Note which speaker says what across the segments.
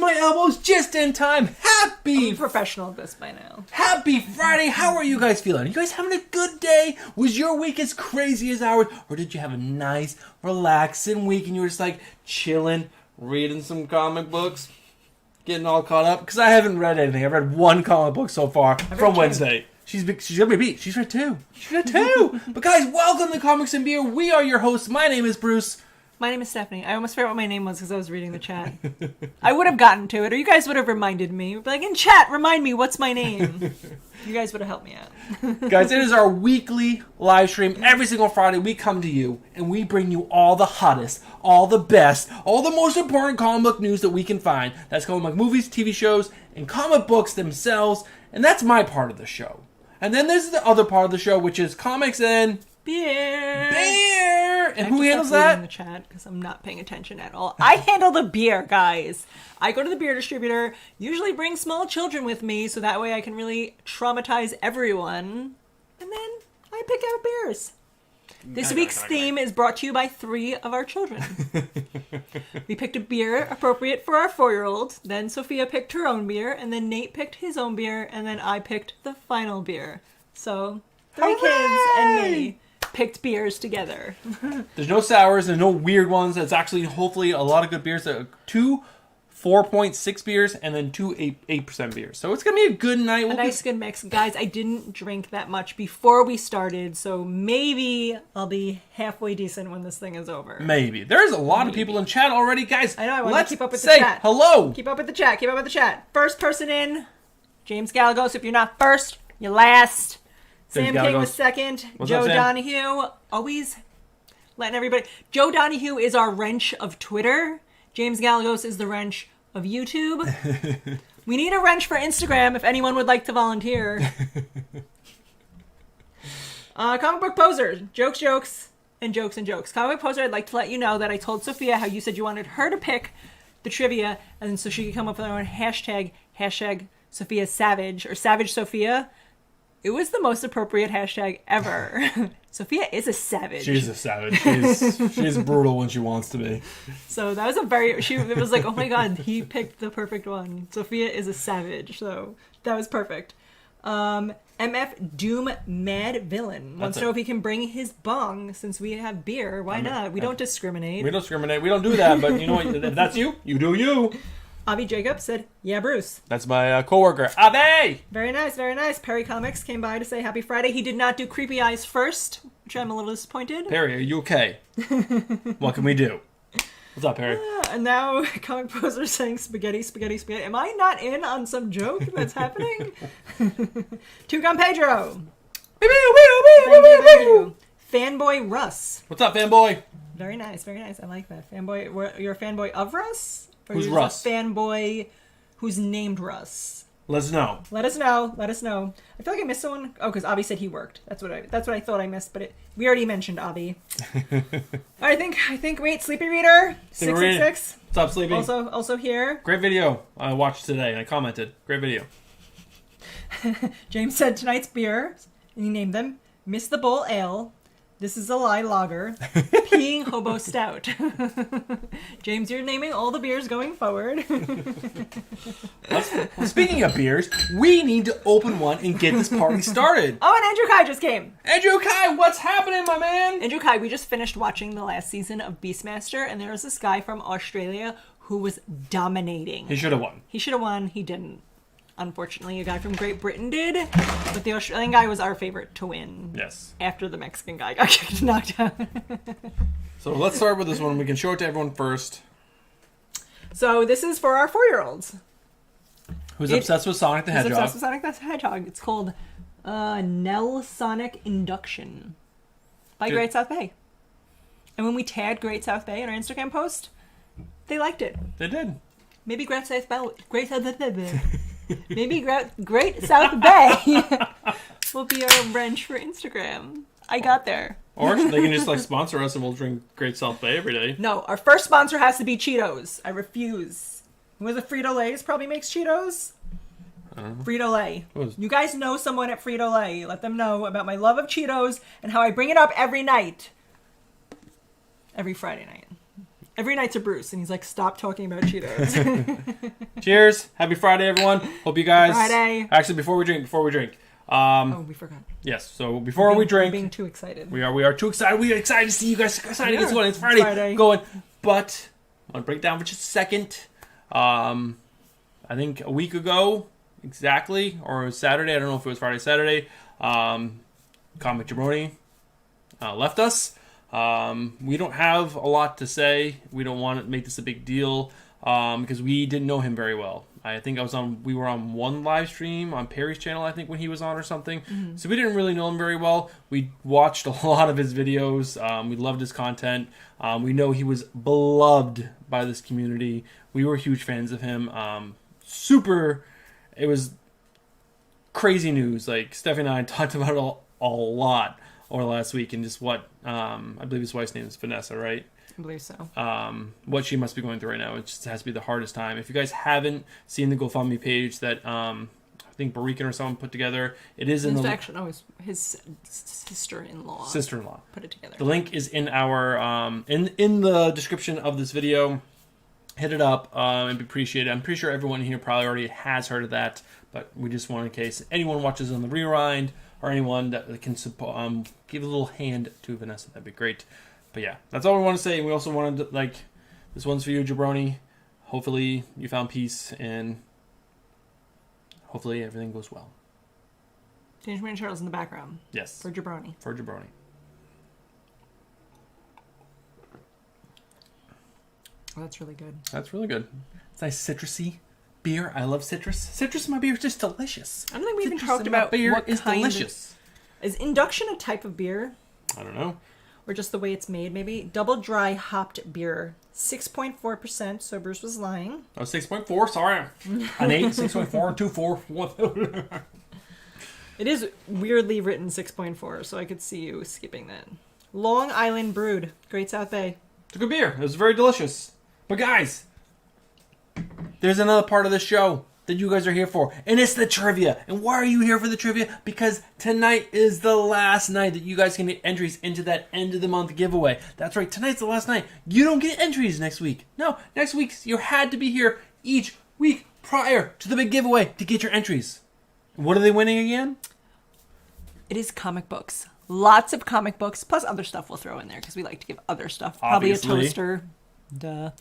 Speaker 1: my elbows just in time.
Speaker 2: I'm professional at this by now.
Speaker 1: Happy Friday. How are you guys feeling? Are you guys having a good day? Was your week as crazy as ours? Or did you have a nice, relaxing week and you were just like chilling, reading some comic books, getting all caught up? Because I haven't read anything. I've read one comic book so far from Wednesday. She's gonna be beat. She's read two. But guys, welcome to Comics and Beer. We are your hosts. My name is Bruce.
Speaker 2: My name is Stephanie. I almost forgot what my name was because I was reading the chat. I would have gotten to it, or you guys would have reminded me. Like, in chat, remind me, what's my name? You guys would have helped me out.
Speaker 1: Guys, it is our weekly live stream. Every single Friday, we come to you, and we bring you all the hottest, all the best, all the most important comic book news that we can find. That's comic book movies, TV shows, and comic books themselves. And that's my part of the show. And then there's the other part of the show, which is comics and... Beer! And who handles that?
Speaker 2: In the chat because I'm not paying attention at all. I handle the beer, guys. I go to the beer distributor, usually bring small children with me, so that way I can really traumatize everyone. And then I pick out beers. This week's theme is brought to you by 3 of our children. We picked a beer appropriate for our 4-year-old, then Sophia picked her own beer, and then Nate picked his own beer, and then I picked the final beer. So, 3 kids and me picked beers together.
Speaker 1: There's no sours, there's no weird ones. It's actually hopefully a lot of good beers. 2 4.6 beers and then 2 8% beers. So it's going to be a good night.
Speaker 2: A nice good mix. Guys, I didn't drink that much before we started, so maybe I'll be halfway decent when this thing is over.
Speaker 1: Maybe. There's a lot of people in chat already. Guys,
Speaker 2: I know, I want to keep up with the
Speaker 1: Let's
Speaker 2: chat.
Speaker 1: say hello.
Speaker 2: Keep up with the chat. First person in, James Galagos. If you're not first, you're last. Sam King was second. Joe Donahue, always letting everybody... Joe Donahue is our wrench of Twitter. James Galagos is the wrench of YouTube. We need a wrench for Instagram if anyone would like to volunteer. Comic Book Poser. Jokes, and jokes. Comic Book Poser, I'd like to let you know that I told Sophia how you said you wanted her to pick the trivia, and so she could come up with her own hashtag Sophia Savage, or Savage Sophia. It was the most appropriate hashtag ever. Sophia is a savage.
Speaker 1: She's a savage. She's brutal when she wants to be.
Speaker 2: So that was it was like, oh my god, he picked the perfect one. Sophia is a savage. So that was perfect. MF Doom Mad Villain wants to know if he can bring his bong since we have beer. Why not? We don't discriminate.
Speaker 1: We don't do that, but you know what? If that's you, you do you.
Speaker 2: Avi Jacob said, yeah, Bruce.
Speaker 1: That's my coworker. Avi!
Speaker 2: Very nice. Perry Comics came by to say happy Friday. He did not do Creepy Eyes first, which I'm a little disappointed.
Speaker 1: Perry, are you okay? What can we do? What's up, Perry?
Speaker 2: And now Comic Poser saying spaghetti. Am I not in on some joke that's happening? Two-Gun Pedro. Thank you. Fanboy Russ.
Speaker 1: What's up, fanboy?
Speaker 2: Very nice. I like that. Fanboy, you're a fanboy of Russ? Or
Speaker 1: Who's
Speaker 2: you're
Speaker 1: Russ?
Speaker 2: A fanboy who's named Russ.
Speaker 1: Let us know.
Speaker 2: Let us know. I feel like I missed someone. Oh, because Avi said he worked. That's what I thought I missed. But we already mentioned Avi. I think. Wait, Sleepy Reader 666.
Speaker 1: What's up, Sleepy?
Speaker 2: Also here.
Speaker 1: Great video. I watched today and I commented. Great video.
Speaker 2: James said tonight's beer, and he named them Miss the Bowl Ale. This is a lie lager. Peeing Hobo Stout. James, you're naming all the beers going forward.
Speaker 1: Well, speaking of beers, we need to open one and get this party started.
Speaker 2: Oh, and Andrew Kai just came.
Speaker 1: Andrew Kai, what's happening, my man?
Speaker 2: Andrew Kai, we just finished watching the last season of Beastmaster, and there was this guy from Australia who was dominating.
Speaker 1: He should have won.
Speaker 2: He didn't. Unfortunately, a guy from Great Britain did, but the Australian guy was our favorite to win.
Speaker 1: Yes.
Speaker 2: After the Mexican guy got knocked out.
Speaker 1: So let's start with this one. We can show it to everyone first.
Speaker 2: So this is for our 4-year-olds.
Speaker 1: Who's obsessed with Sonic the Hedgehog.
Speaker 2: Obsessed with Sonic the Hedgehog. It's called Nell Sonic Induction by Great South Bay. And when we tagged Great South Bay in our Instagram post, they liked it.
Speaker 1: They did.
Speaker 2: Maybe Great South Bay will be our wrench for Instagram. I got there.
Speaker 1: Or they can just sponsor us and we'll drink Great South Bay every day.
Speaker 2: No, our first sponsor has to be Cheetos. I refuse. Who is a Frito-Lay's probably makes Cheetos? Frito-Lay. You guys know someone at Frito-Lay. Let them know about my love of Cheetos and how I bring it up every night. Every Friday night. Every night's a Bruce, and he's like, stop talking about Cheetos.
Speaker 1: Cheers. Happy Friday, everyone. Hope you guys...
Speaker 2: Friday.
Speaker 1: Actually, before we drink.
Speaker 2: Oh, we forgot.
Speaker 1: Yes, so before we drink...
Speaker 2: Being too excited.
Speaker 1: We are too excited. We are excited to see you guys. Excited to get going. It's Friday. Going. But I want to break down for just a second. I think a week ago, exactly, or it was Saturday. I don't know if it was Friday, Saturday. Comic Jabroni left us. We don't have a lot to say. We don't want to make this a big deal because we didn't know him very well. I think we were on one live stream on Perry's channel, I think, when he was on or something. Mm-hmm. So we didn't really know him very well. We watched a lot of his videos. We loved his content. We know he was beloved by this community. We were huge fans of him. It was crazy news. Like, Stephanie and I talked about it a lot over the last week, and just what, I believe his wife's name is Vanessa, right?
Speaker 2: I believe so.
Speaker 1: What she must be going through right now. It just has to be the hardest time. If you guys haven't seen the GoFundMe page that I think Barikan or someone put together, it is in the...
Speaker 2: Actually, no, his sister-in-law.
Speaker 1: Sister-in-law.
Speaker 2: Put it together.
Speaker 1: The link is in our in the description of this video. Hit it up and be appreciated. I'm pretty sure everyone here probably already has heard of that, but we just want, in case anyone watches on the rewind or anyone that can give a little hand to Vanessa, that'd be great. But yeah, that's all we want to say. We also wanted to, this one's for you, Jabroni. Hopefully you found peace, and hopefully everything goes well.
Speaker 2: Teenage Mutant Ninja Turtles in the background.
Speaker 1: Yes.
Speaker 2: For Jabroni. Oh, that's really good.
Speaker 1: That's really good. It's nice citrusy beer. I love citrus. Citrus in my beer is just delicious.
Speaker 2: I don't think we even talked about
Speaker 1: beer
Speaker 2: what
Speaker 1: is
Speaker 2: kind
Speaker 1: delicious.
Speaker 2: Is induction a type of beer?
Speaker 1: I don't know.
Speaker 2: Or just the way it's made, maybe? Double dry hopped beer. 6.4%, so Bruce was lying.
Speaker 1: Oh, 6.4, sorry. An 8, 6.4, 2, 4, 1.
Speaker 2: It is weirdly written 6.4, so I could see you skipping that. Long Island Brewed. Great South Bay.
Speaker 1: It's a good beer. It was very delicious. But guys, there's another part of the show that you guys are here for, and it's the trivia. And why are you here for the trivia? Because tonight is the last night that you guys can get entries into that end of the month giveaway. That's right, tonight's the last night. You don't get entries next week. No, next week you had to be here each week prior to the big giveaway to get your entries. What are they winning again?
Speaker 2: It is comic books. Lots of comic books, plus other stuff we'll throw in there because we like to give other stuff.
Speaker 1: Obviously.
Speaker 2: Probably a toaster. Duh.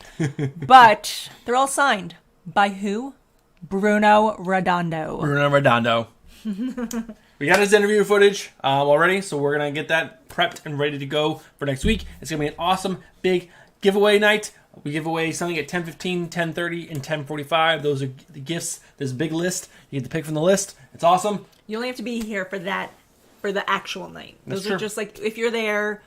Speaker 2: But they're all signed. By who? Bruno Redondo.
Speaker 1: We got his interview footage already, so we're going to get that prepped and ready to go for next week. It's going to be an awesome, big giveaway night. We give away something at 10:15, 10:30, and 10:45. Those are the gifts. There's a big list. You get to pick from the list. It's awesome.
Speaker 2: You only have to be here for that, for the actual night.
Speaker 1: That's
Speaker 2: Those
Speaker 1: true.
Speaker 2: are just like, if you're there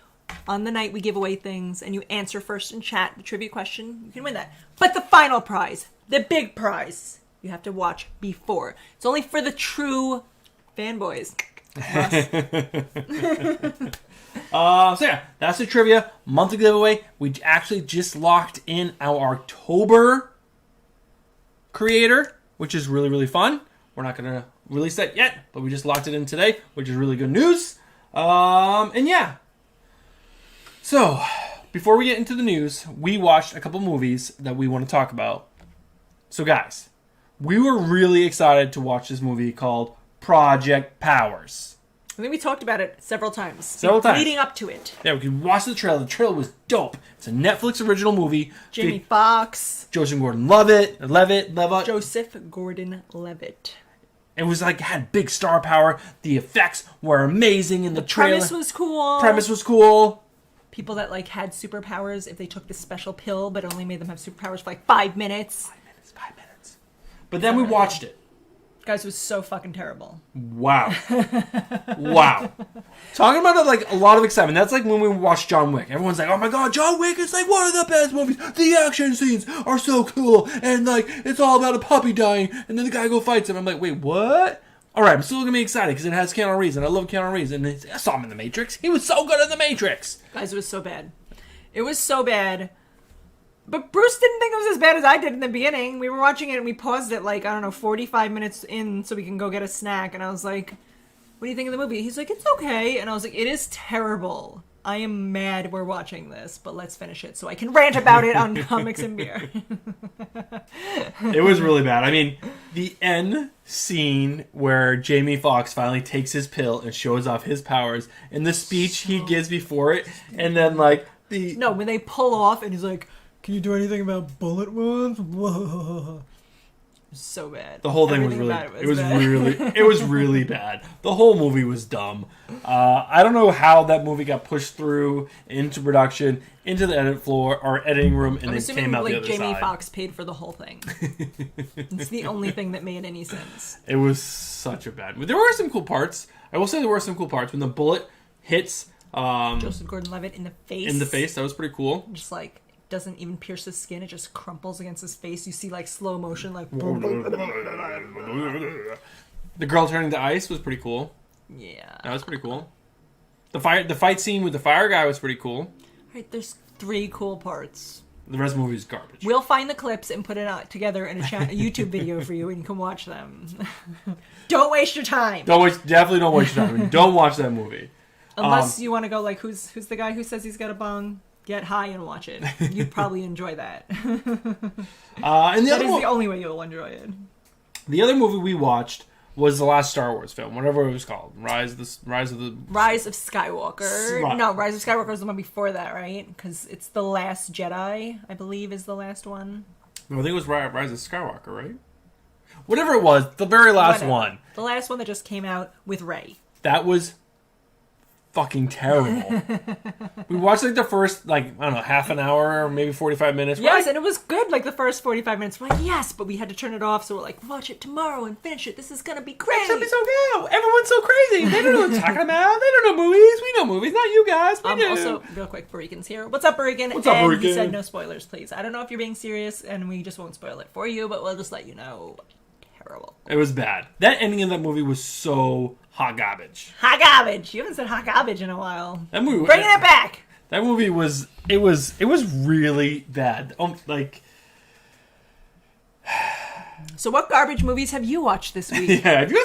Speaker 2: on the night we give away things and you answer first in chat the trivia question, you can win that. But the final prize, the big prize, you have to watch before. It's only for the true fanboys.
Speaker 1: So yeah, that's the trivia monthly giveaway. We actually just locked in our October creator, which is really, really fun. We're not going to release that yet, but we just locked it in today, which is really good news. And yeah. So, before we get into the news, we watched a couple movies that we want to talk about. So guys, we were really excited to watch this movie called Project Powers.
Speaker 2: I think we talked about it several times. Leading up to it.
Speaker 1: Yeah, we could watch the trailer. The trailer was dope. It's a Netflix original movie.
Speaker 2: Jamie Foxx.
Speaker 1: Joseph Gordon-Levitt.
Speaker 2: Joseph Gordon-Levitt.
Speaker 1: It was like, had big star power. The effects were amazing in the trailer.
Speaker 2: Premise was cool. People that like had superpowers if they took this special pill, but only made them have superpowers for like 5 minutes.
Speaker 1: 5 minutes. But then we watched it.
Speaker 2: Guys, it was so fucking terrible.
Speaker 1: Wow. Talking about it, like, a lot of excitement. That's like when we watched John Wick. Everyone's like, oh my god, John Wick is like one of the best movies. The action scenes are so cool. And like, it's all about a puppy dying. And then the guy go fights him. I'm like, wait, what? Alright, I'm still going to be excited because it has Keanu Reeves. And I love Keanu Reeves. And I saw him in The Matrix. He was so good in The Matrix.
Speaker 2: Guys, it was so bad. It was so bad. But Bruce didn't think it was as bad as I did in the beginning. We were watching it and we paused it like, 45 minutes in so we can go get a snack. And I was like, what do you think of the movie? He's like, it's okay. And I was like, it is terrible. I am mad we're watching this, but let's finish it so I can rant about it on Comics and Beer.
Speaker 1: It was really bad. I mean, the end scene where Jamie Foxx finally takes his pill and shows off his powers, and the speech he gives before it, and then like
Speaker 2: No, when they pull off and he's like, "Can you do anything about bullet wounds?" Whoa. So bad.
Speaker 1: The whole thing was really it was really bad. The whole movie was dumb. I don't know how that movie got pushed through into production, into the edit floor or editing room, and then came out the other
Speaker 2: Jamie
Speaker 1: side.
Speaker 2: Foxx paid for the whole thing. It's the only thing that made any sense.
Speaker 1: It was such a bad movie. There were some cool parts. I will say there were some cool parts when the bullet hits
Speaker 2: Joseph Gordon-Levitt in the face.
Speaker 1: In the face, that was pretty cool.
Speaker 2: Just like doesn't even pierce his skin; it just crumples against his face. You see like slow motion, like
Speaker 1: The girl turning to ice was pretty cool.
Speaker 2: Yeah,
Speaker 1: That was pretty cool. The fight scene with the fire guy was pretty cool.
Speaker 2: Right, there's 3 cool parts.
Speaker 1: The rest of the movie is garbage.
Speaker 2: We'll find the clips and put it out together in a YouTube video for you, and you can watch them. Don't waste your time.
Speaker 1: Definitely don't waste your time. Don't watch that movie.
Speaker 2: Unless you want to go like, who's the guy who says he's got a bong? Get high and watch it. You'd probably enjoy that.
Speaker 1: And
Speaker 2: that is the only way you'll enjoy it.
Speaker 1: The other movie we watched was the last Star Wars film, whatever it was called. Rise of Skywalker. No, Rise of Skywalker was the one before that, right? Because it's The Last Jedi, I believe, is the last one. No, I think it was Rise of Skywalker, right? Whatever it was, the very last one.
Speaker 2: The last one that just came out with Rey.
Speaker 1: That was fucking terrible. We watched like the first, I don't know, half an hour or maybe 45 minutes.
Speaker 2: Yes, and it was good, like the first 45 minutes. We're like, yes, but we had to turn it off, so we're like, watch it tomorrow and finish it. This is gonna be great.
Speaker 1: It's gonna be so good. Everyone's so crazy. They don't know what they're talking about. They don't know movies. We know movies, not you guys. We do.
Speaker 2: Also, real quick, Barikan's here. What's up, Barikan?
Speaker 1: What's up, Barikan?
Speaker 2: He said no spoilers, please. I don't know if you're being serious, and we just won't spoil it for you, but we'll just let you know. Terrible.
Speaker 1: It was bad. That ending of that movie was so hot garbage.
Speaker 2: Hot garbage. You haven't said hot garbage in a while.
Speaker 1: That movie,
Speaker 2: bringing it back.
Speaker 1: That movie was really bad.
Speaker 2: So, what garbage movies have you watched this week?
Speaker 1: Yeah, have you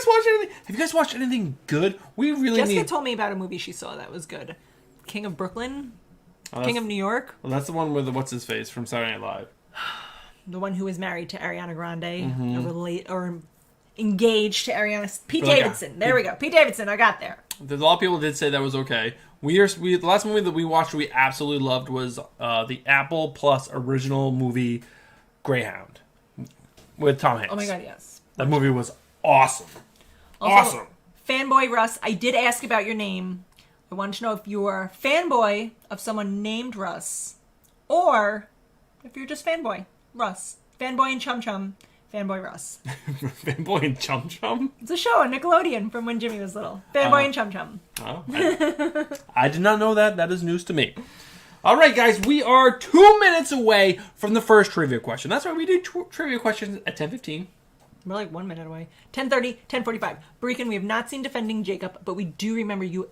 Speaker 1: guys watched anything good? We really
Speaker 2: Jessica told me about a movie she saw that was good. King of Brooklyn, King of New York.
Speaker 1: Well, that's the one with what's his face from Saturday Night Live.
Speaker 2: The one who was married to Ariana Grande, or engaged to Ariana. Pete Davidson. There we go. Pete Davidson. I got there.
Speaker 1: There's a lot of people did say that was okay. The last movie that we watched we absolutely loved was the Apple Plus original movie Greyhound with Tom Hanks.
Speaker 2: Oh my god, yes.
Speaker 1: That movie was awesome.
Speaker 2: Also,
Speaker 1: awesome.
Speaker 2: Fanboy Russ, I did ask about your name. I wanted to know if you were a fanboy of someone named Russ, or if you're just fanboy Russ. Fanboy and Chum Chum. Fanboy Russ.
Speaker 1: Fanboy and Chum Chum?
Speaker 2: It's a show on Nickelodeon from when Jimmy was little. Fanboy and Chum Chum.
Speaker 1: Oh, I did not know that. That is news to me. All right, guys, we are 2 minutes away from the first trivia question. That's why we do trivia questions at 10:15.
Speaker 2: We're like 1 minute away. 10:30, 10:45. Barikan, we have not seen Defending Jacob, but we do remember you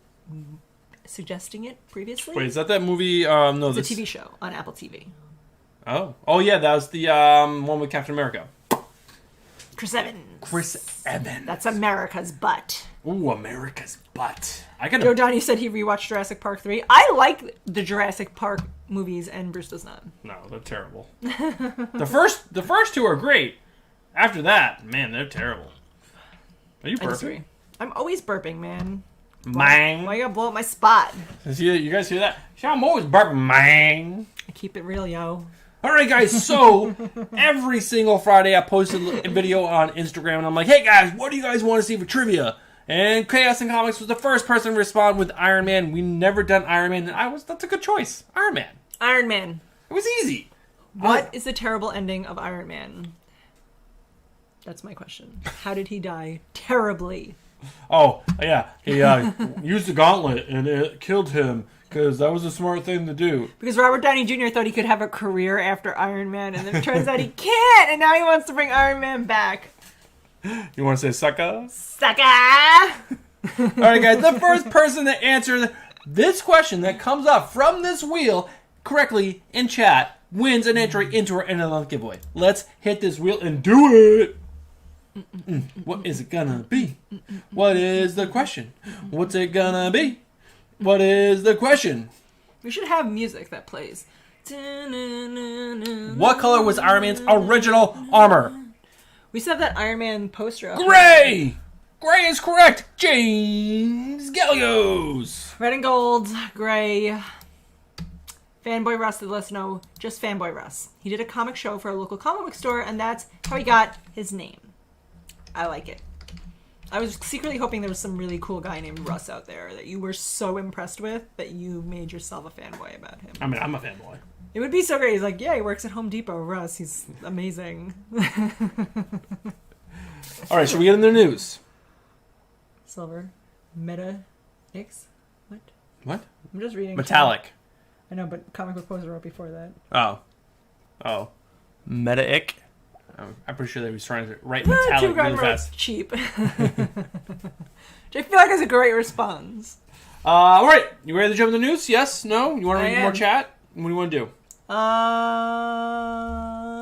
Speaker 2: suggesting it previously.
Speaker 1: Wait, is that movie? No,
Speaker 2: it's a TV show on Apple TV.
Speaker 1: Oh yeah, that was the one with Captain America.
Speaker 2: Chris Evans.
Speaker 1: Chris Evans.
Speaker 2: That's America's butt.
Speaker 1: Ooh, America's butt.
Speaker 2: Joe Donnie said he rewatched Jurassic Park 3. I like the Jurassic Park movies, and Bruce does not.
Speaker 1: No, they're terrible. The first 2 are great. After that, man, they're terrible. Are you burping?
Speaker 2: I'm always burping, man.
Speaker 1: Mang.
Speaker 2: Why you gotta blow up my spot?
Speaker 1: You guys hear that? I'm always burping, mang.
Speaker 2: I keep it real, yo.
Speaker 1: All right, guys, so every single Friday I post a video on Instagram, and I'm like, hey, guys, what do you guys want to see for trivia? And Chaos and Comics was the first person to respond with Iron Man. We never done Iron Man, and that's a good choice. Iron Man.
Speaker 2: Iron Man.
Speaker 1: It was easy.
Speaker 2: What is the terrible ending of Iron Man? That's my question. How did he die? Terribly.
Speaker 1: Oh, yeah. He used the gauntlet, and it killed him. Because that was a smart thing to do.
Speaker 2: Because Robert Downey Jr. thought he could have a career after Iron Man, and then it turns out he can't, and now he wants to bring Iron Man back.
Speaker 1: You want to say sucker?
Speaker 2: Sucker!
Speaker 1: All right, guys, the first person to answer this question that comes up from this wheel correctly in chat wins an entry into our end of the month giveaway. Let's hit this wheel and do it! What is it gonna be? What is the question? What's it gonna be? What is the question?
Speaker 2: We should have music that plays.
Speaker 1: What color was Iron Man's original armor?
Speaker 2: We still have that Iron Man poster up.
Speaker 1: Gray! Gray is correct! James Gallegos!
Speaker 2: Red and gold, gray. Fanboy Russ let us know, just Fanboy Russ. He did a comic show for a local comic book store, and that's how he got his name. I like it. I was secretly hoping there was some really cool guy named Russ out there that you were so impressed with that you made yourself a fanboy about him.
Speaker 1: I mean, I'm a fanboy.
Speaker 2: It would be so great. He's like, yeah, he works at Home Depot. Russ, he's amazing.
Speaker 1: All right, should we get into the news?
Speaker 2: Silver. Meta X? What?
Speaker 1: What?
Speaker 2: I'm just reading.
Speaker 1: Metallic.
Speaker 2: I know, but comic book poster wrote before that.
Speaker 1: Oh. Meta-ick? I'm pretty sure they was trying to write metallic really fast.
Speaker 2: Cheap. Which I feel like is a great response.
Speaker 1: All right, you ready to jump in the news? Yes? No? You want to read more chat? What do you want to do?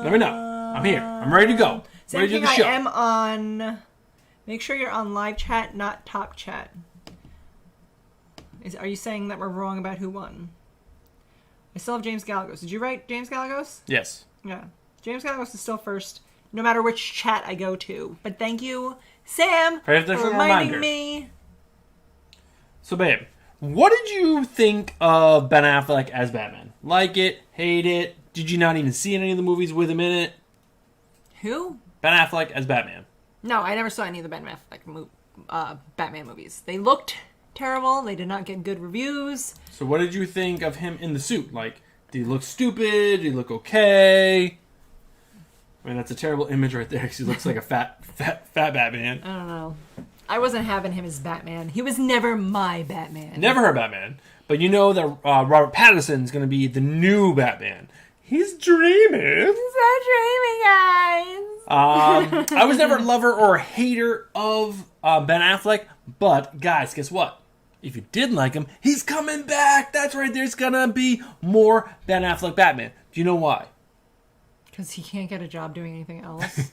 Speaker 1: Let me know. I'm here. I'm ready to go.
Speaker 2: Same
Speaker 1: ready to
Speaker 2: thing
Speaker 1: do the show.
Speaker 2: I am on. Make sure you're on live chat, not top chat. Are you saying that we're wrong about who won? I still have James Gallegos. Did you write James Gallegos?
Speaker 1: Yes.
Speaker 2: Yeah. James Gallegos is still first, no matter which chat I go to. But thank you, Sam, for reminding me.
Speaker 1: So, babe, what did you think of Ben Affleck as Batman? Like it? Hate it? Did you not even see any of the movies with him in it?
Speaker 2: Who?
Speaker 1: Ben Affleck as Batman.
Speaker 2: No, I never saw any of the Ben Affleck Batman movies. They looked terrible. They did not get good reviews.
Speaker 1: So what did you think of him in the suit? Like, did he look stupid? Did he look okay? I mean, that's a terrible image right there because he looks like a fat Batman.
Speaker 2: I don't know. I wasn't having him as Batman. He was never my Batman.
Speaker 1: Never her Batman. But you know that Robert Pattinson's going to be the new Batman. He's dreaming.
Speaker 2: So dreamy, guys.
Speaker 1: I was never a lover or a hater of Ben Affleck. But, guys, guess what? If you did like him, he's coming back. That's right. There's going to be more Ben Affleck Batman. Do you know why?
Speaker 2: Because he can't get a job doing anything else.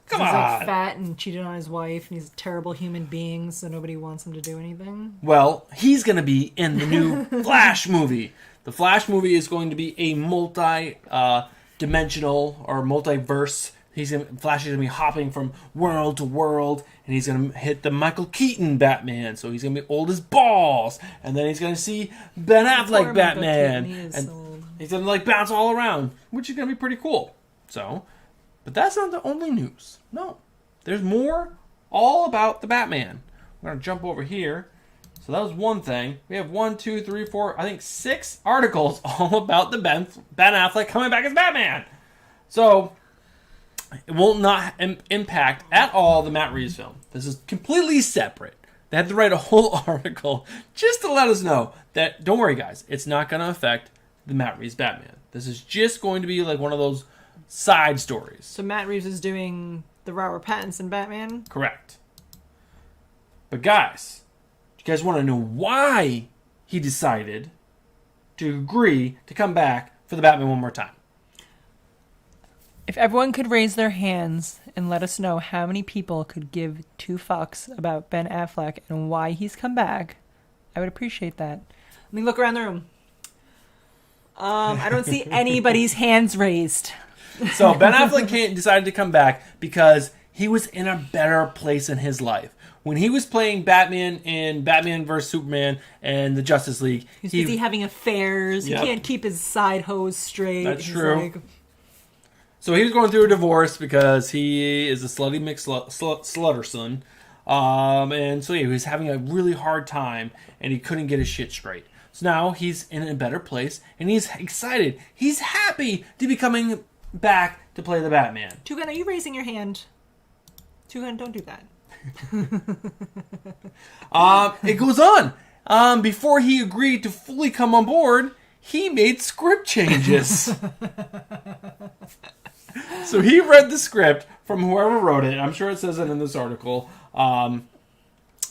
Speaker 1: Come
Speaker 2: he's
Speaker 1: on.
Speaker 2: like fat and cheated on his wife, and he's a terrible human being, so nobody wants him to do anything.
Speaker 1: Well, he's going to be in the new Flash movie. The Flash movie is going to be a multi-dimensional or multiverse. Flash is going to be hopping from world to world, and he's going to hit the Michael Keaton Batman, so he's going to be old as balls. And then he's going to see Ben Affleck Batman, and he's going to like bounce all around, which is going to be pretty cool. So, but that's not the only news. No, there's more all about the Batman. We're going to jump over here. So that was one thing. We have 1, 2, 3, 4, I think 6 articles all about the Ben Affleck coming back as Batman. So it will not impact at all the Matt Reeves film. This is completely separate. They had to write a whole article just to let us know that, don't worry guys, it's not going to affect the Matt Reeves Batman. This is just going to be like one of those side stories.
Speaker 2: So Matt Reeves is doing the Robert Pattinson Batman?
Speaker 1: Correct. But guys, you guys want to know why he decided to agree to come back for the Batman one more time?
Speaker 2: If everyone could raise their hands and let us know how many people could give 2 fucks about Ben Affleck and why he's come back, I would appreciate that. Let me look around the room. I don't see anybody's hands raised.
Speaker 1: So Ben Affleck decided to come back because he was in a better place in his life. When he was playing Batman in Batman vs. Superman and the Justice League,
Speaker 2: he's busy having affairs. Yep. He can't keep his side hose straight.
Speaker 1: That's true. So he was going through a divorce because he is a slutty McSlutterson. And so he was having a really hard time and he couldn't get his shit straight. So now he's in a better place and he's excited. He's happy to be coming back to play the Batman.
Speaker 2: Tugan, are you raising your hand? Tugan, don't do that.
Speaker 1: It goes on. Before he agreed to fully come on board, he made script changes. So he read the script from whoever wrote it. I'm sure it says it in this article that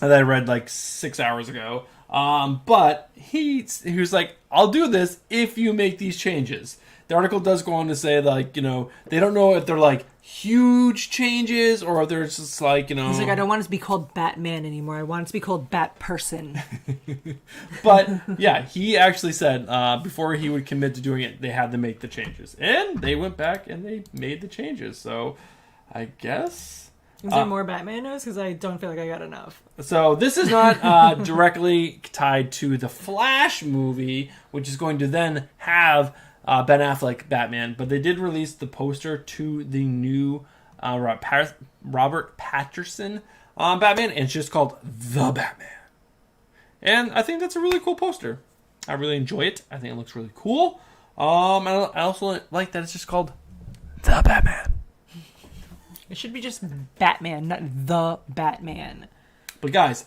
Speaker 1: I read like 6 hours ago. But he was like, I'll do this if you make these changes. the article does go on to say, like, they don't know if they're, like, huge changes or if they're just, like,
Speaker 2: He's like, I don't want it to be called Batman anymore. I want it to be called Bat Person.
Speaker 1: But, yeah, he actually said before he would commit to doing it, they had to make the changes. And they went back and they made the changes. So, I guess...
Speaker 2: Is there more Batman news? Because I don't feel like I got enough.
Speaker 1: So this is not directly tied to the Flash movie, which is going to then have Ben Affleck Batman, but they did release the poster to the new Robert Pattinson Batman, and it's just called The Batman. And I think that's a really cool poster. I really enjoy it. I think it looks really cool. I also like that it's just called The Batman.
Speaker 2: It should be just Batman, not The Batman.
Speaker 1: But guys,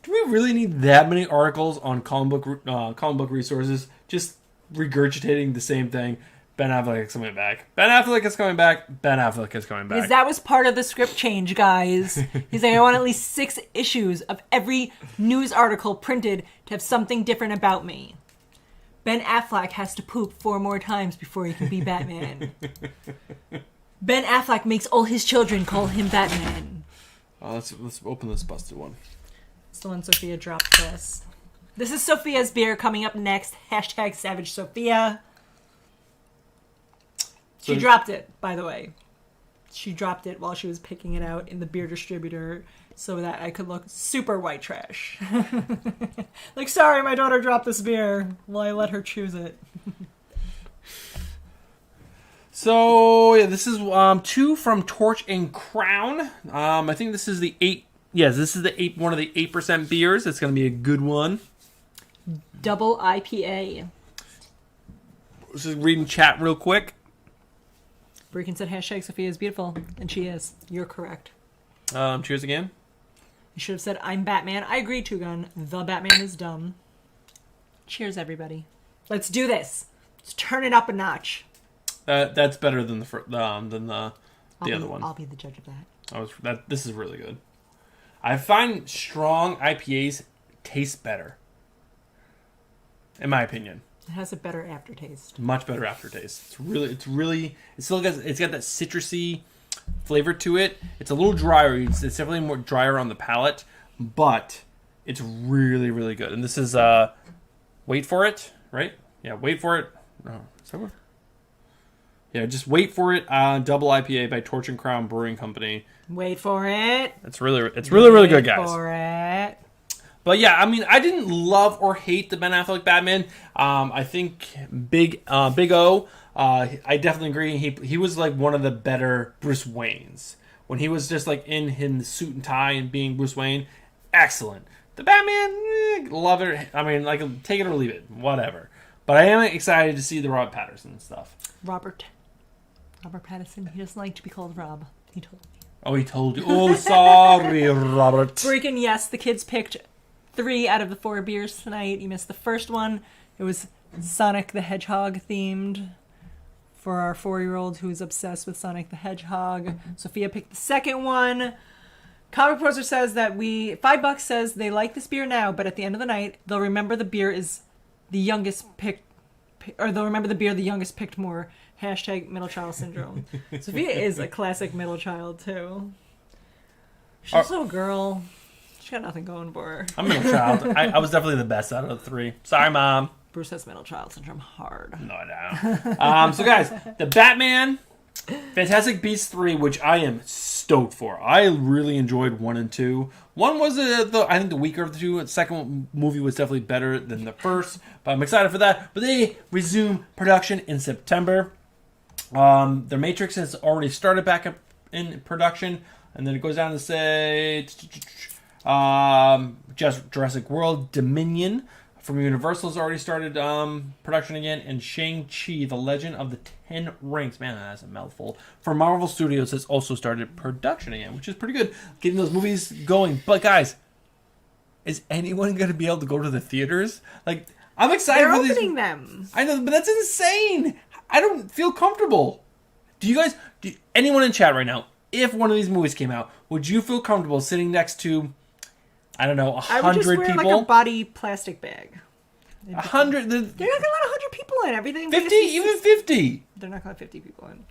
Speaker 1: do we really need that many articles on comic book resources just regurgitating the same thing? Ben Affleck is coming back. Ben Affleck is coming back. Ben Affleck is coming back.
Speaker 2: Because that was part of the script change, guys. He's like, I want at least 6 issues of every news article printed to have something different about me. Ben Affleck has to poop 4 more times before he can be Batman. Ben Affleck makes all his children call him Batman.
Speaker 1: Let's open this busted one.
Speaker 2: It's the one Sophia dropped this. This is Sophia's beer coming up next. Hashtag Savage Sophia. She dropped it, by the way. She dropped it while she was picking it out in the beer distributor so that I could look super white trash. Like, sorry, my daughter dropped this beer. Well, I let her choose it.
Speaker 1: So, yeah, this is 2 from Torch and Crown. I think this is the 8. Yes, this is the 8. One of the 8% beers. It's going to be a good one.
Speaker 2: Double IPA.
Speaker 1: Just reading chat real quick.
Speaker 2: Breakin said hashtag Sophia is beautiful, and she is. You're correct.
Speaker 1: Cheers again.
Speaker 2: You should have said I'm Batman. I agree, Two Gun. The Batman is dumb. Cheers, everybody. Let's do this. Let's turn it up a notch.
Speaker 1: That's better than the other one.
Speaker 2: I'll be the judge of that.
Speaker 1: This is really good. I find strong IPAs taste better, in my opinion.
Speaker 2: It has a better aftertaste.
Speaker 1: Much better aftertaste. It's got that citrusy flavor to it. It's a little drier. It's definitely more drier on the palate, but it's really, really good. And this is Wait For It, right? Yeah, Wait For It. Oh, is that what? Yeah, just Wait For It. Double IPA by Torch and Crown Brewing Company.
Speaker 2: Wait for it.
Speaker 1: It's really good, guys.
Speaker 2: Wait for it.
Speaker 1: But yeah, I mean, I didn't love or hate the Ben Affleck Batman. I think Big O. I definitely agree. He was like one of the better Bruce Waynes when he was just like in his suit and tie and being Bruce Wayne. Excellent. The Batman, love it. I mean, like, take it or leave it, whatever. But I am excited to see the Robert Pattinson stuff.
Speaker 2: Robert Pattinson. He doesn't like to be called Rob. He told me.
Speaker 1: Oh, he told you. Oh, sorry, Robert.
Speaker 2: Freaking yes, the kids picked 3 out of the 4 beers tonight. You missed the first one. It was Sonic the Hedgehog themed for our 4-year-old who is obsessed with Sonic the Hedgehog. Sophia picked the second one. Comic Poser says that $5 says they like this beer now, but at the end of the night, they'll remember the beer is the youngest picked, or they'll remember the beer the youngest picked more. Hashtag middle child syndrome. Sophia is a classic middle child, too. She's also a girl. She got nothing going for her.
Speaker 1: I'm middle child. I was definitely the best out of the 3. Sorry, Mom.
Speaker 2: Bruce has middle child syndrome hard.
Speaker 1: No, I don't. So, guys, the Batman Fantastic Beasts 3, which I am stoked for. I really enjoyed 1 and 2. 1 was, I think, the weaker of the 2. The second movie was definitely better than the first. But I'm excited for that. But they resume production in September. Their Matrix has already started back up in production. And then it goes down to say Jurassic World Dominion from Universal has already started production again. And Shang-Chi, The Legend of the Ten Rings. Man, that's a mouthful. For Marvel Studios has also started production again, which is pretty good. Getting those movies going. But guys, is anyone going to be able to go to the theaters? Like, I'm excited
Speaker 2: They're
Speaker 1: for these.
Speaker 2: opening them.
Speaker 1: I know, but that's insane. I don't feel comfortable. Anyone in chat right now, if one of these movies came out, would you feel comfortable sitting next to, I don't know, 100 people?
Speaker 2: I would just wear like a body plastic bag.
Speaker 1: 100.
Speaker 2: They're not gonna let 100 people in. Everything
Speaker 1: 50, even 50.
Speaker 2: They're not gonna let 50 people in.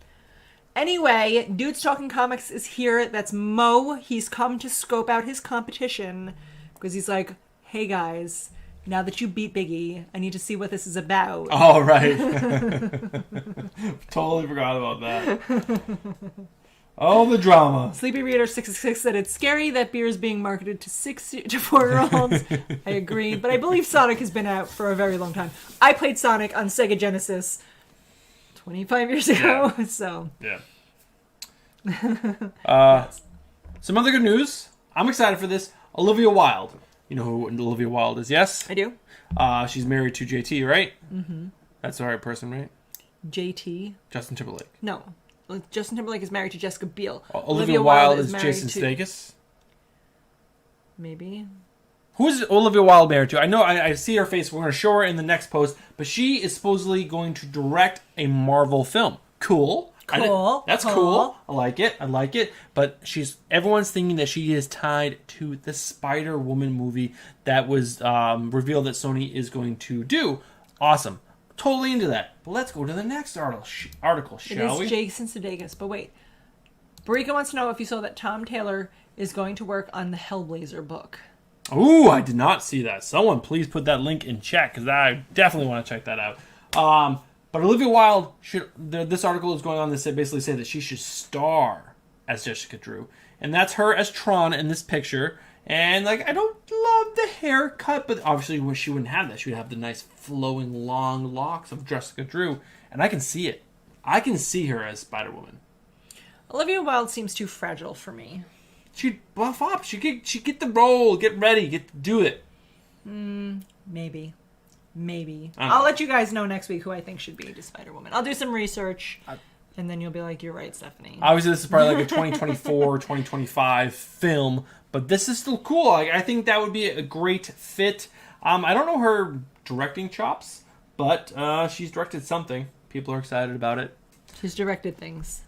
Speaker 2: Anyway, Dudes Talking Comics is here. That's Mo. He's come to scope out his competition because he's like, hey guys, now that you beat Biggie, I need to see what this is about.
Speaker 1: Oh, right. Totally forgot about that. Oh, the drama.
Speaker 2: Sleepy Reader 666 said it's scary that beer is being marketed to 4-year-olds. I agree, but I believe Sonic has been out for a very long time. I played Sonic on Sega Genesis 25 years ago, so...
Speaker 1: Yeah. Yes. Some other good news. I'm excited for this. Olivia Wilde. You know who Olivia Wilde is, yes?
Speaker 2: I do.
Speaker 1: She's married to JT, right? Mm-hmm. That's the right person, right?
Speaker 2: JT?
Speaker 1: Justin Timberlake.
Speaker 2: No. Justin Timberlake is married to Jessica Biel.
Speaker 1: Olivia Wilde is Jason Sudeikis?
Speaker 2: Maybe.
Speaker 1: Who is Olivia Wilde married to? I know, I see her face. We're going to show her in the next post. But she is supposedly going to direct a Marvel film. Cool. That's cool. I like it. But everyone's thinking that she is tied to the Spider-Woman movie that was revealed that Sony is going to do. Awesome. Totally into that. But let's go to the next article, shall we?
Speaker 2: It is Jason Sudeikis. But wait. Barika wants to know if you saw that Tom Taylor is going to work on the Hellblazer book.
Speaker 1: Ooh, I did not see that. Someone please put that link in chat because I definitely want to check that out. But Olivia Wilde, this article is going on to basically say that she should star as Jessica Drew. And that's her as Tron in this picture. And I don't love the haircut, but obviously she wouldn't have that. She would have the nice flowing long locks of Jessica Drew. And I can see it. I can see her as Spider-Woman.
Speaker 2: Olivia Wilde seems too fragile for me.
Speaker 1: She'd buff up. She'd get the role. Get ready. Do it.
Speaker 2: Maybe. I'll let you guys know next week who I think should be the Spider-Woman. I'll do some research, and then you'll be like, you're right, Stephanie.
Speaker 1: Obviously, this is probably like a 2024, 2025 film, but this is still cool. I think that would be a great fit. I don't know her directing chops, but she's directed something. People are excited about it.
Speaker 2: She's directed things.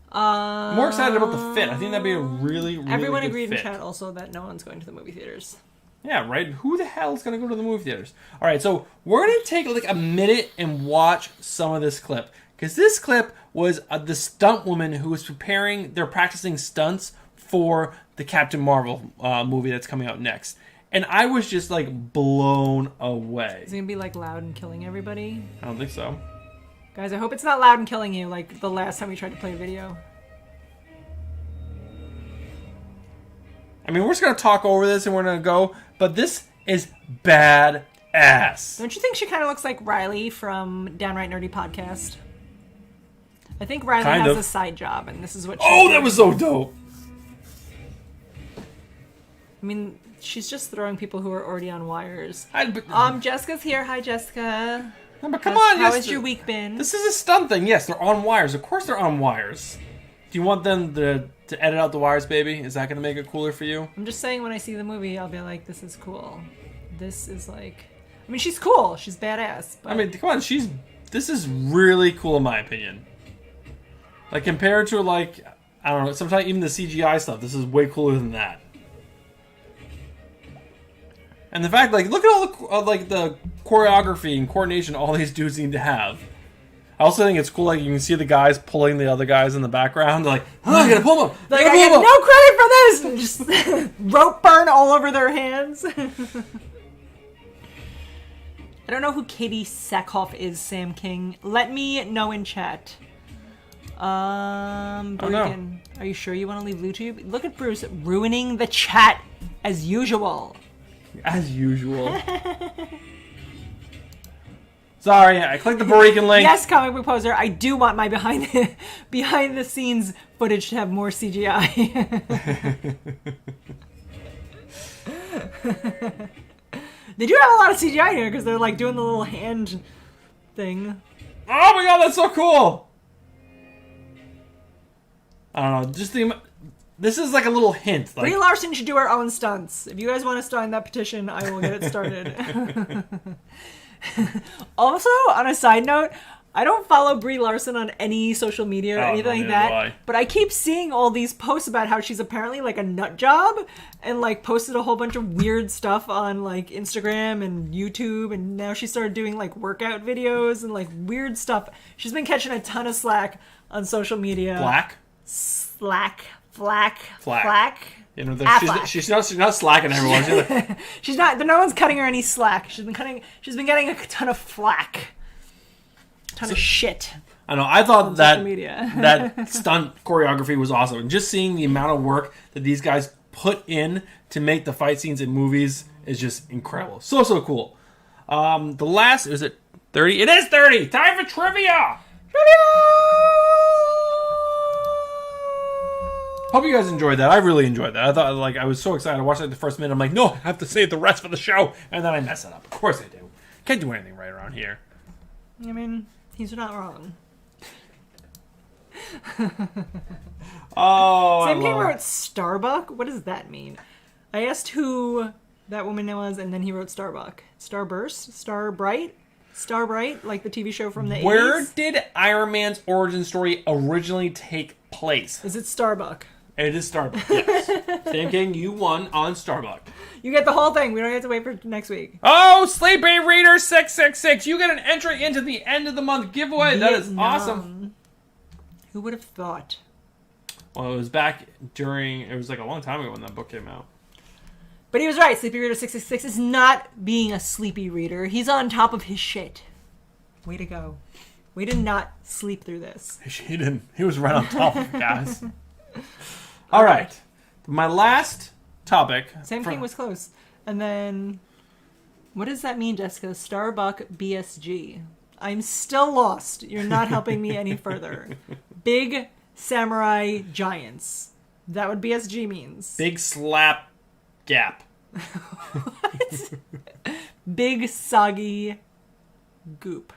Speaker 1: I'm more excited about the fit. I think that'd be a really, really
Speaker 2: Everyone
Speaker 1: good
Speaker 2: agreed
Speaker 1: fit.
Speaker 2: in chat also that no one's going to the movie theaters.
Speaker 1: Yeah, right? Who the hell is going to go to the movie theaters? All right, so we're going to take a minute and watch some of this clip. Because this clip was the stunt woman who was they're practicing stunts for the Captain Marvel movie that's coming out next. And I was just, blown away.
Speaker 2: Is it going to be, loud and killing everybody?
Speaker 1: I don't think so.
Speaker 2: Guys, I hope it's not loud and killing you like the last time we tried to play a video.
Speaker 1: I mean, we're just going to talk over this and we're going to go, but this is badass.
Speaker 2: Don't you think she kind of looks like Riley from Downright Nerdy Podcast? I think Riley has a side job, and this is what she's doing.
Speaker 1: That was so dope.
Speaker 2: I mean, she's just throwing people who are already on wires. Jessica's here. Hi, Jessica.
Speaker 1: No, but come on.
Speaker 2: How has your week been?
Speaker 1: This is a stunt thing. Yes, they're on wires. Of course they're on wires. Do you want them to edit out the wires, baby? Is that going to make it cooler for you?
Speaker 2: I'm just saying when I see the movie, I'll be like, this is cool. This is I mean, she's cool. She's badass. But...
Speaker 1: I mean, come on. This is really cool in my opinion. Compared to, I don't know, sometimes even the CGI stuff, this is way cooler than that. And the fact, look at all the choreography and coordination all these dudes need to have. I also think it's cool, you can see the guys pulling the other guys in the background. They're I gotta pull them.
Speaker 2: I get no credit for this. And just rope burn all over their hands. I don't know who Katie Sackhoff is, Sam King. Let me know in chat. Breakin', are you sure you want to leave YouTube? Look at Bruce ruining the chat as usual.
Speaker 1: As usual. Sorry, I clicked the Borican link.
Speaker 2: Yes, comic book poser. I do want my behind the scenes footage to have more CGI. They do have a lot of CGI here because they're doing the little hand thing.
Speaker 1: Oh my god, that's so cool! I don't know, this is a little hint.
Speaker 2: Brie Larson should do her own stunts. If you guys want to sign that petition, I will get it started. Also, on a side note, I don't follow Brie Larson on any social media or anything like that. But I keep seeing all these posts about how she's apparently like a nut job and like posted a whole bunch of weird stuff on like Instagram and YouTube. And now she started doing like workout videos and like weird stuff. She's been catching a ton of slack on social media. Flack.
Speaker 1: You know, she's not slacking everyone.
Speaker 2: She's not. No one's cutting her any slack. She's been getting a ton of flack. Ton of shit.
Speaker 1: I know. I thought that that stunt choreography was awesome, and just seeing the amount of work that these guys put in to make the fight scenes in movies is just incredible. So cool. The last, is it 30? It is 30. Time for trivia. Hope you guys enjoyed that. I really enjoyed that. I thought, like, I was so excited. I watched it the first minute. I'm like, no, I have to save the rest for the show. And then I mess it up. Of course I do. Can't do anything right around here.
Speaker 2: I mean, he's not wrong. Same thing wrote Starbuck. What does that mean? I asked who that woman was, and then he wrote Starbuck. Starburst? Starbright, like the TV show from the 80s?
Speaker 1: Where did Iron Man's origin story originally take place?
Speaker 2: Is it Starbuck?
Speaker 1: It is Starbuck, yes. Sam King, you won on Starbuck.
Speaker 2: You get the whole thing. We don't have to wait for next week.
Speaker 1: Oh, Sleepy Reader 666. You get an entry into the end of the month giveaway. That is awesome.
Speaker 2: Who would have thought?
Speaker 1: Well, it was back during... It was like a long time ago when that book came out.
Speaker 2: But he was right. Sleepy Reader 666 is not being a sleepy reader. He's on top of his shit. Way to go. Way to not sleep through this.
Speaker 1: He didn't. He was right on top of it, guys. All right. My last topic.
Speaker 2: Sam King was close. And then, what does that mean, Jessica? Starbuck BSG. I'm still lost. You're not helping me any further. Big samurai giants. Is that what BSG means?
Speaker 1: Big slap gap.
Speaker 2: What? Big soggy goop.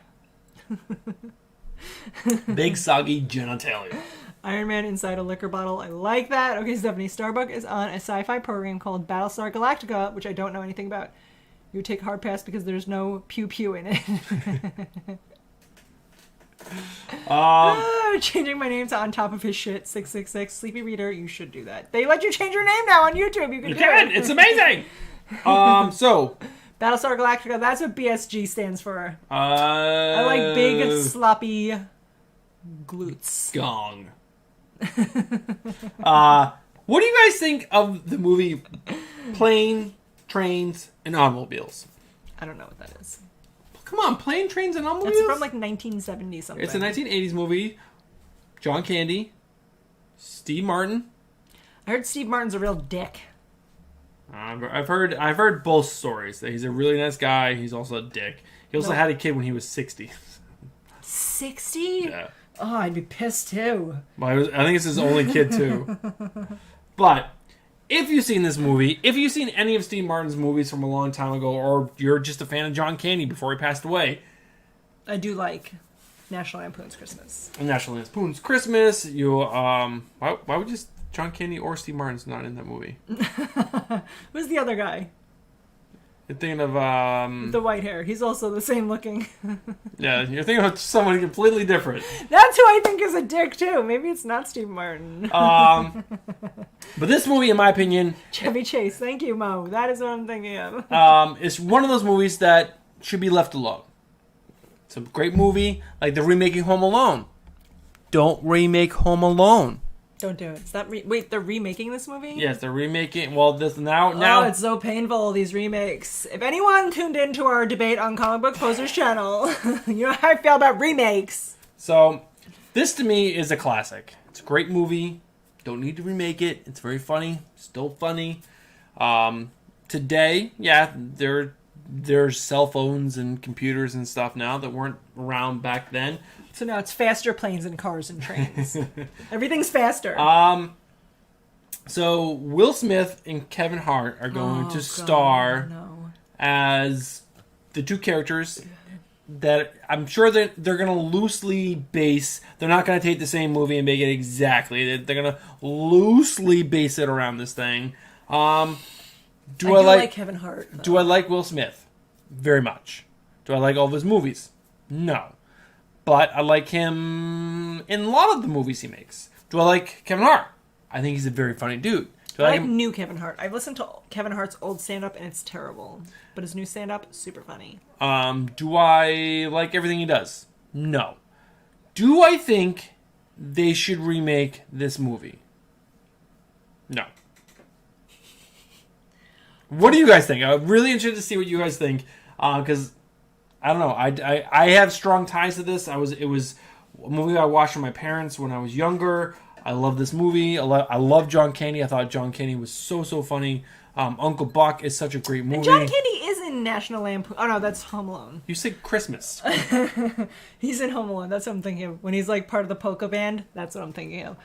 Speaker 1: Big soggy genitalia.
Speaker 2: Iron Man inside a liquor bottle. I like that. Okay, Stephanie. Starbuck is on a sci-fi program called Battlestar Galactica, which I don't know anything about. You would take hard pass because there's no pew-pew in it. Changing my name to On Top of His Shit 666. Sleepy Reader, you should do that. They let you change your name now on YouTube. You can.
Speaker 1: It's amazing. So...
Speaker 2: Battlestar Galactica, that's what BSG stands for. I like big, sloppy glutes.
Speaker 1: Gong. What do you guys think of the movie Plane, Trains, and Automobiles?
Speaker 2: I don't know what that is.
Speaker 1: Come on, Plane, Trains, and Automobiles?
Speaker 2: It's from like 1970 something.
Speaker 1: It's a 1980s movie. John Candy, Steve Martin.
Speaker 2: I heard Steve Martin's a real dick.
Speaker 1: I've heard both stories. That he's a really nice guy. He's also a dick. He also had a kid when he was 60.
Speaker 2: 60?
Speaker 1: Yeah.
Speaker 2: Oh, I'd be pissed too.
Speaker 1: Well, I think it's his only kid too. But if you've seen this movie, if you've seen any of Steve Martin's movies from a long time ago, or you're just a fan of John Candy before he passed away,
Speaker 2: I do like National Lampoon's Christmas.
Speaker 1: National Lampoon's Christmas. You why would you? John Candy or Steve Martin's not in that movie.
Speaker 2: Who's the other guy?
Speaker 1: You're thinking of...
Speaker 2: With the white hair. He's also the same looking.
Speaker 1: Yeah, you're thinking of someone completely different.
Speaker 2: That's who I think is a dick, too. Maybe it's not Steve Martin.
Speaker 1: But this movie, in my opinion...
Speaker 2: Chevy Chase. Thank you, Mo. That is what I'm thinking of.
Speaker 1: It's one of those movies that should be left alone. It's a great movie. Like the remaking Home Alone. Don't remake Home Alone.
Speaker 2: Don't do it. Is that wait, they're remaking this movie?
Speaker 1: Yes, they're remaking. Well, this now.
Speaker 2: Oh, it's so painful, these remakes. If anyone tuned into our debate on Comic Book Posers channel, you know how I feel about remakes.
Speaker 1: So, this to me is a classic. It's a great movie. Don't need to remake it. It's very funny. Still funny. Today, yeah, there's cell phones and computers and stuff now that weren't around back then.
Speaker 2: So now it's faster planes and cars and trains. Everything's faster.
Speaker 1: So Will Smith and Kevin Hart are going to star as the two characters that I'm sure that they're going to loosely base. They're not going to take the same movie and make it exactly. They're going to loosely base it around this thing. I
Speaker 2: like Kevin Hart, though.
Speaker 1: Do I like Will Smith? Very much. Do I like all of his movies? No. but I like him in a lot of the movies he makes. Do I like Kevin Hart? I think he's a very funny dude. Do
Speaker 2: I
Speaker 1: like
Speaker 2: like
Speaker 1: him?
Speaker 2: new Kevin Hart. I've listened to Kevin Hart's old stand-up, and it's terrible. But his new stand-up, super funny.
Speaker 1: Do I like everything he does? No. Do I think they should remake this movie? No. What do you guys think? I'm really interested to see what you guys think, because I don't know. I have strong ties to this. It was a movie I watched with my parents when I was younger. I love this movie. I love John Candy. I thought John Candy was so funny. Uncle Buck is such a great movie.
Speaker 2: And John Candy is in National Lampoon. Oh no, that's Home Alone.
Speaker 1: You said Christmas.
Speaker 2: He's in Home Alone. That's what I'm thinking of. When he's like part of the polka band, that's what I'm thinking of.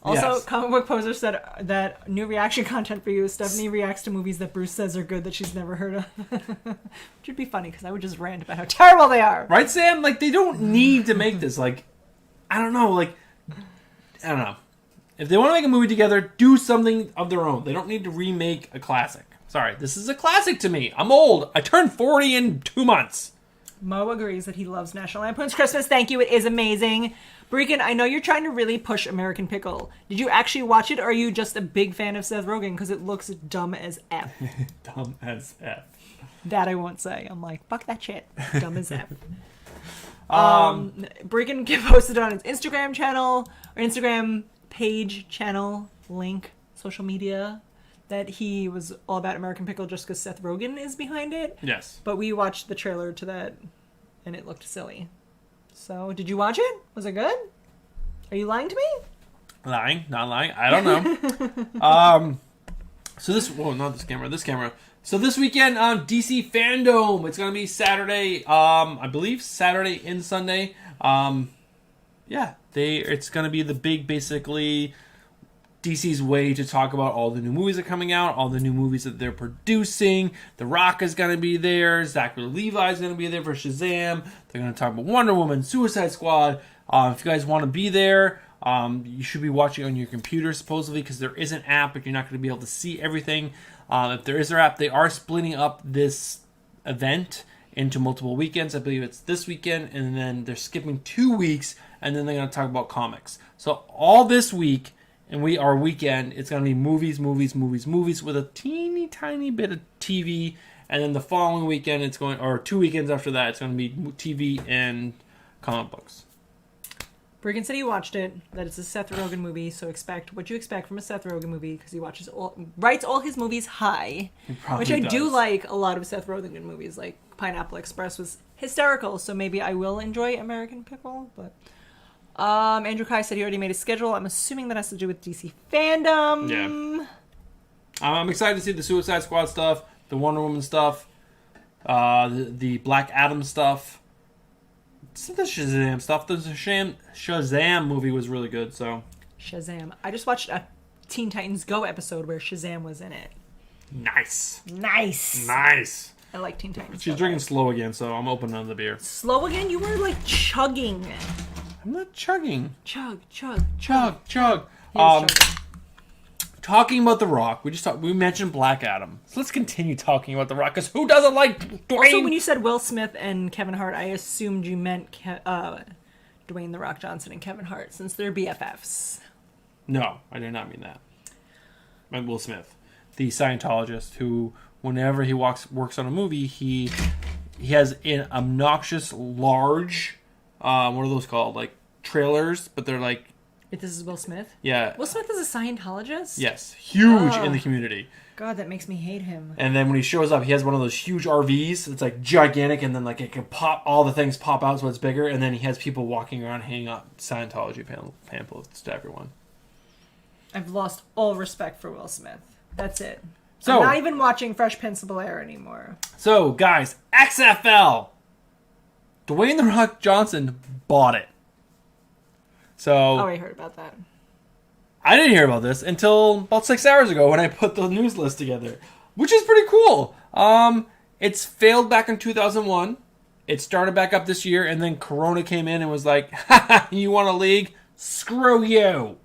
Speaker 2: Also,
Speaker 1: Yes.
Speaker 2: Comic Book Poser said that new reaction content for you is Stephanie reacts to movies that Bruce says are good that she's never heard of. Which would be funny because I would just rant about how terrible they are.
Speaker 1: Right, Sam? Like, they don't need to make this. Like, I don't know. Like, I don't know. If they want to make a movie together, do something of their own. They don't need to remake a classic. Sorry, this is a classic to me. I'm old. I turned 40 in 2 months.
Speaker 2: Mo agrees that he loves National Lampoon's Christmas. Thank you. It is amazing. Breakin, I know you're trying to really push American Pickle. Did you actually watch it, or are you just a big fan of Seth Rogen? Because it looks dumb as F.
Speaker 1: Dumb as F.
Speaker 2: That I won't say. I'm like, fuck that shit. Dumb as F. Breakin posted on his Instagram channel, or Instagram page, channel, link, social media, that he was all about American Pickle just because Seth Rogen is behind it.
Speaker 1: Yes.
Speaker 2: But we watched the trailer to that, and it looked silly. So, did you watch it? Was it good? Are you lying to me?
Speaker 1: Lying, not lying. I don't know. So this, whoa, not this camera. So this weekend, DC Fandom. It's gonna be Saturday. I believe Saturday and Sunday. Yeah, it's gonna be the big, basically, DC's way to talk about all the new movies that are coming out, all the new movies that they're producing. The Rock is going to be there. Zachary Levi is going to be there for Shazam. They're going to talk about Wonder Woman, Suicide Squad. If you guys want to be there, you should be watching on your computer, supposedly, because there is an app, but you're not going to be able to see everything. If there is their app, they are splitting up this event into multiple weekends. I believe it's this weekend, and then they're skipping 2 weeks, and then they're going to talk about comics. So all this week, and our weekend, it's going to be movies with a teeny tiny bit of TV. And then the following weekend, or 2 weekends after that, it's going to be TV and comic books.
Speaker 2: Bregan said he watched it, that it's a Seth Rogen movie, so expect what you expect from a Seth Rogen movie, because he writes all his movies high. Which I do like a lot of Seth Rogen movies, like Pineapple Express was hysterical, so maybe I will enjoy American Pickle, but... Andrew Kai said he already made a schedule. I'm assuming that has to do with DC Fandom.
Speaker 1: Yeah. I'm excited to see the Suicide Squad stuff, the Wonder Woman stuff, the Black Adam stuff, some of the Shazam stuff. The Shazam movie was really good, so.
Speaker 2: Shazam. I just watched a Teen Titans Go episode where Shazam was in it.
Speaker 1: Nice.
Speaker 2: I like Teen Titans.
Speaker 1: She's drinking slow again, so I'm opening another beer.
Speaker 2: Slow again? You were like chugging.
Speaker 1: I'm not chugging.
Speaker 2: Chug.
Speaker 1: Talking about The Rock, we mentioned Black Adam. So let's continue talking about The Rock, because who doesn't like Dwayne?
Speaker 2: Also, when you said Will Smith and Kevin Hart, I assumed you meant Dwayne The Rock Johnson and Kevin Hart, since they're BFFs.
Speaker 1: No, I did not mean that. I meant Will Smith, the Scientologist, who, whenever he works on a movie, he has an obnoxious, large, what are those called? Like, trailers, but they're like...
Speaker 2: If this is Will Smith?
Speaker 1: Yeah.
Speaker 2: Will Smith is a Scientologist?
Speaker 1: Yes. Huge in the community.
Speaker 2: God, that makes me hate him.
Speaker 1: And then when he shows up, he has one of those huge RVs. It's like gigantic, and then like it can pop, all the things pop out so it's bigger, and then he has people walking around handing out Scientology pamphlets to everyone.
Speaker 2: I've lost all respect for Will Smith. That's it.
Speaker 1: So,
Speaker 2: I'm not even watching Fresh Prince of Bel-Air anymore.
Speaker 1: So, guys, XFL. Dwayne The Rock Johnson bought it. So,
Speaker 2: Oh, I heard about that.
Speaker 1: I didn't hear about this until about 6 hours ago when I put the news list together, which is pretty cool. It's failed back in 2001. It started back up this year, and then Corona came in and was like, "Ha, you want a league? Screw you."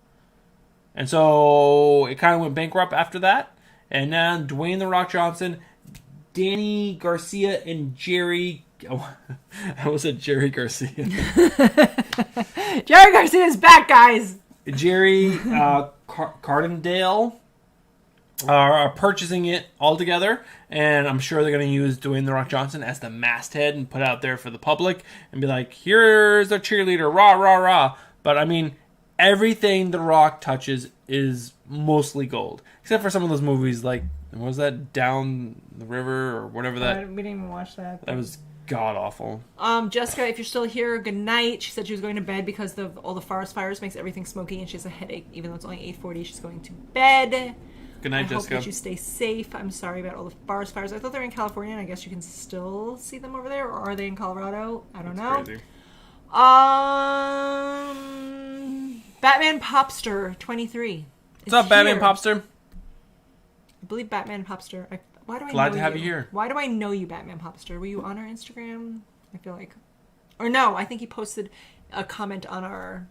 Speaker 1: And so it kind of went bankrupt after that. And now Dwayne The Rock Johnson, Danny Garcia, and Jerry I was at Jerry Garcia.
Speaker 2: Jerry Garcia's back, guys.
Speaker 1: Jerry Cardindale are purchasing it all together, and I'm sure they're going to use Dwayne The Rock Johnson as the masthead and put out there for the public and be like, here's a cheerleader, rah, rah, rah. But I mean, everything The Rock touches is mostly gold, except for some of those movies like, what was that, Down the River or whatever that.
Speaker 2: We didn't even watch that.
Speaker 1: That was god awful.
Speaker 2: Jessica, if you're still here, good night. She said she was going to bed because of all the forest fires makes everything smoky, and she has a headache. Even though it's only 8:40, she's going to bed.
Speaker 1: Good night, Jessica.
Speaker 2: I hope that you stay safe. I'm sorry about all the forest fires. I thought they were in California, and I guess you can still see them over there, or are they in Colorado? I don't know.
Speaker 1: Crazy.
Speaker 2: Batman Popster 23.
Speaker 1: What's up, Batman Popster?
Speaker 2: I believe Batman Popster. Why do I
Speaker 1: Glad
Speaker 2: know
Speaker 1: to have you here.
Speaker 2: Why do I know you, Batman Popster? Were you on our Instagram? I feel like, or no? I think he posted a comment on our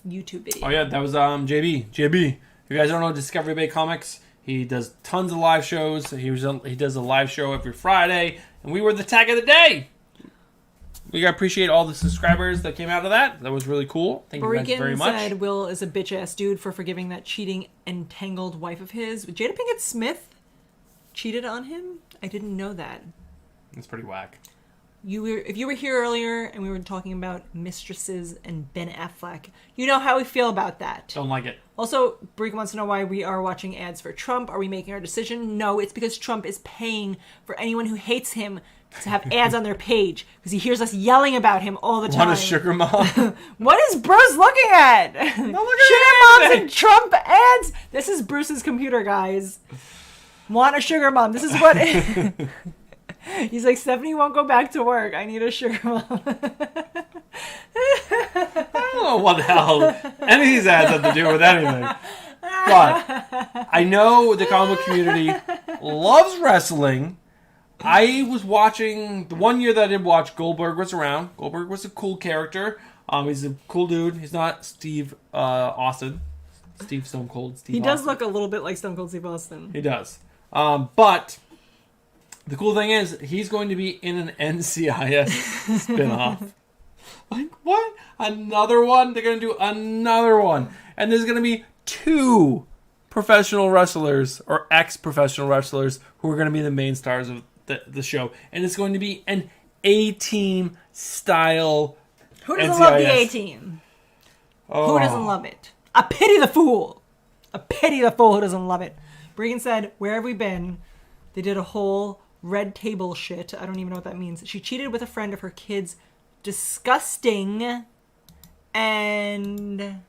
Speaker 2: YouTube video.
Speaker 1: Oh yeah, that was JB. If you guys don't know Discovery Bay Comics, he does tons of live shows. He does a live show every Friday, and we were the tag of the day. We appreciate all the subscribers that came out of that. That was really cool. Thank you guys very much.
Speaker 2: Said Will is a bitch-ass dude for forgiving that cheating, entangled wife of his. Jada Pinkett Smith cheated on him? I didn't know that.
Speaker 1: That's pretty whack.
Speaker 2: If you were here earlier and we were talking about mistresses and Ben Affleck, you know how we feel about that.
Speaker 1: Don't like it.
Speaker 2: Also, Brik wants to know why we are watching ads for Trump. Are we making our decision? No, it's because Trump is paying for anyone who hates him to have ads on their page because he hears us yelling about him all the time.
Speaker 1: Want a sugar mom?
Speaker 2: What is Bruce looking at? Sugar moms and Trump ads? This is Bruce's computer, guys. Want a sugar mom. This is what... He's like, Stephanie won't go back to work. I need a sugar mom.
Speaker 1: I don't know what the hell any of these ads have to do with anything. But I know the comic book community loves wrestling. I was watching, the one year that I did watch, Goldberg was around. Goldberg was a cool character. He's a cool dude. He's not Steve Austin. Steve Stone Cold Steve
Speaker 2: He
Speaker 1: Austin.
Speaker 2: does look a little bit like Stone Cold Steve Austin.
Speaker 1: He does. But the cool thing is, he's going to be in an NCIS spinoff. Like, what? Another one? They're going to do another one. And there's going to be 2 professional wrestlers or ex-professional wrestlers who are going to be the main stars of the show. And it's going to be an A-Team style
Speaker 2: Who doesn't
Speaker 1: NCIS.
Speaker 2: love the A-Team?
Speaker 1: Oh.
Speaker 2: Who doesn't love it? I pity the fool. I pity the fool who doesn't love it. Bregan said, where have we been? They did a whole red table shit. I don't even know what that means. She cheated with a friend of her kids. Disgusting. And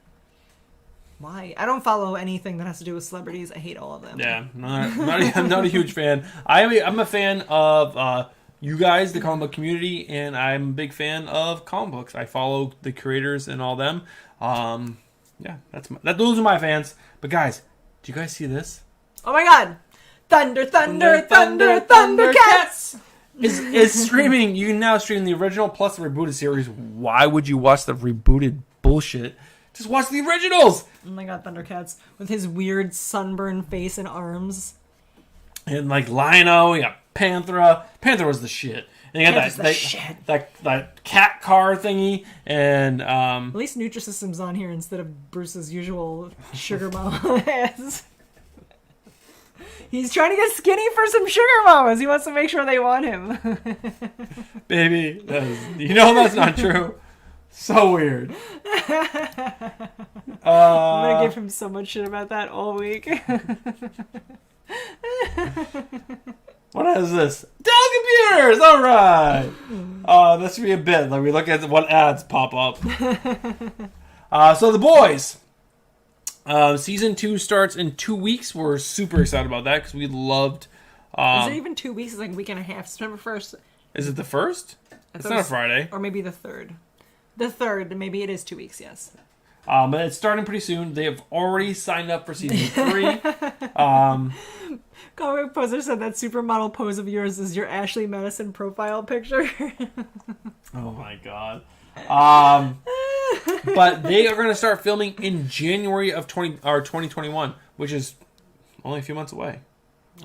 Speaker 2: why? I don't follow anything that has to do with celebrities. I hate all of them.
Speaker 1: Yeah, I'm not a huge fan. I'm a fan of you guys, the comic book community, and I'm a big fan of comic books. I follow the creators and all them. Yeah, those are my fans. But guys, do you guys see this?
Speaker 2: Oh my god! Thunder, thunder, thunder, Thundercats!
Speaker 1: Is streaming. You can now stream the original plus the rebooted series. Why would you watch the rebooted bullshit? Just watch the originals!
Speaker 2: Oh my god, Thundercats. With his weird sunburned face and arms.
Speaker 1: And like Lino, you got Panthera. Panthera was the shit. And you got that cat car thingy. And
Speaker 2: at least Nutrisystem's on here instead of Bruce's usual sugar mama ass. He's trying to get skinny for some sugar mamas. He wants to make sure they want him.
Speaker 1: Baby, you know that's not true. So weird.
Speaker 2: I'm gonna give him so much shit about that all week.
Speaker 1: What is this? Dell computers! Alright! That should be a bit. Like we look at what ads pop up. So the boys. Season 2 starts in 2 weeks. We're super excited about that because we loved...
Speaker 2: is it even 2 weeks? It's like a week and a half. September 1st.
Speaker 1: Is it the 1st? It's not a Friday.
Speaker 2: Or maybe the 3rd. The 3rd. Maybe it is 2 weeks, yes.
Speaker 1: But it's starting pretty soon. They have already signed up for season 3.
Speaker 2: Comic Poser said that supermodel pose of yours is your Ashley Madison profile picture.
Speaker 1: Oh my god. But they are going to start filming in January of 2021, which is only a few months away.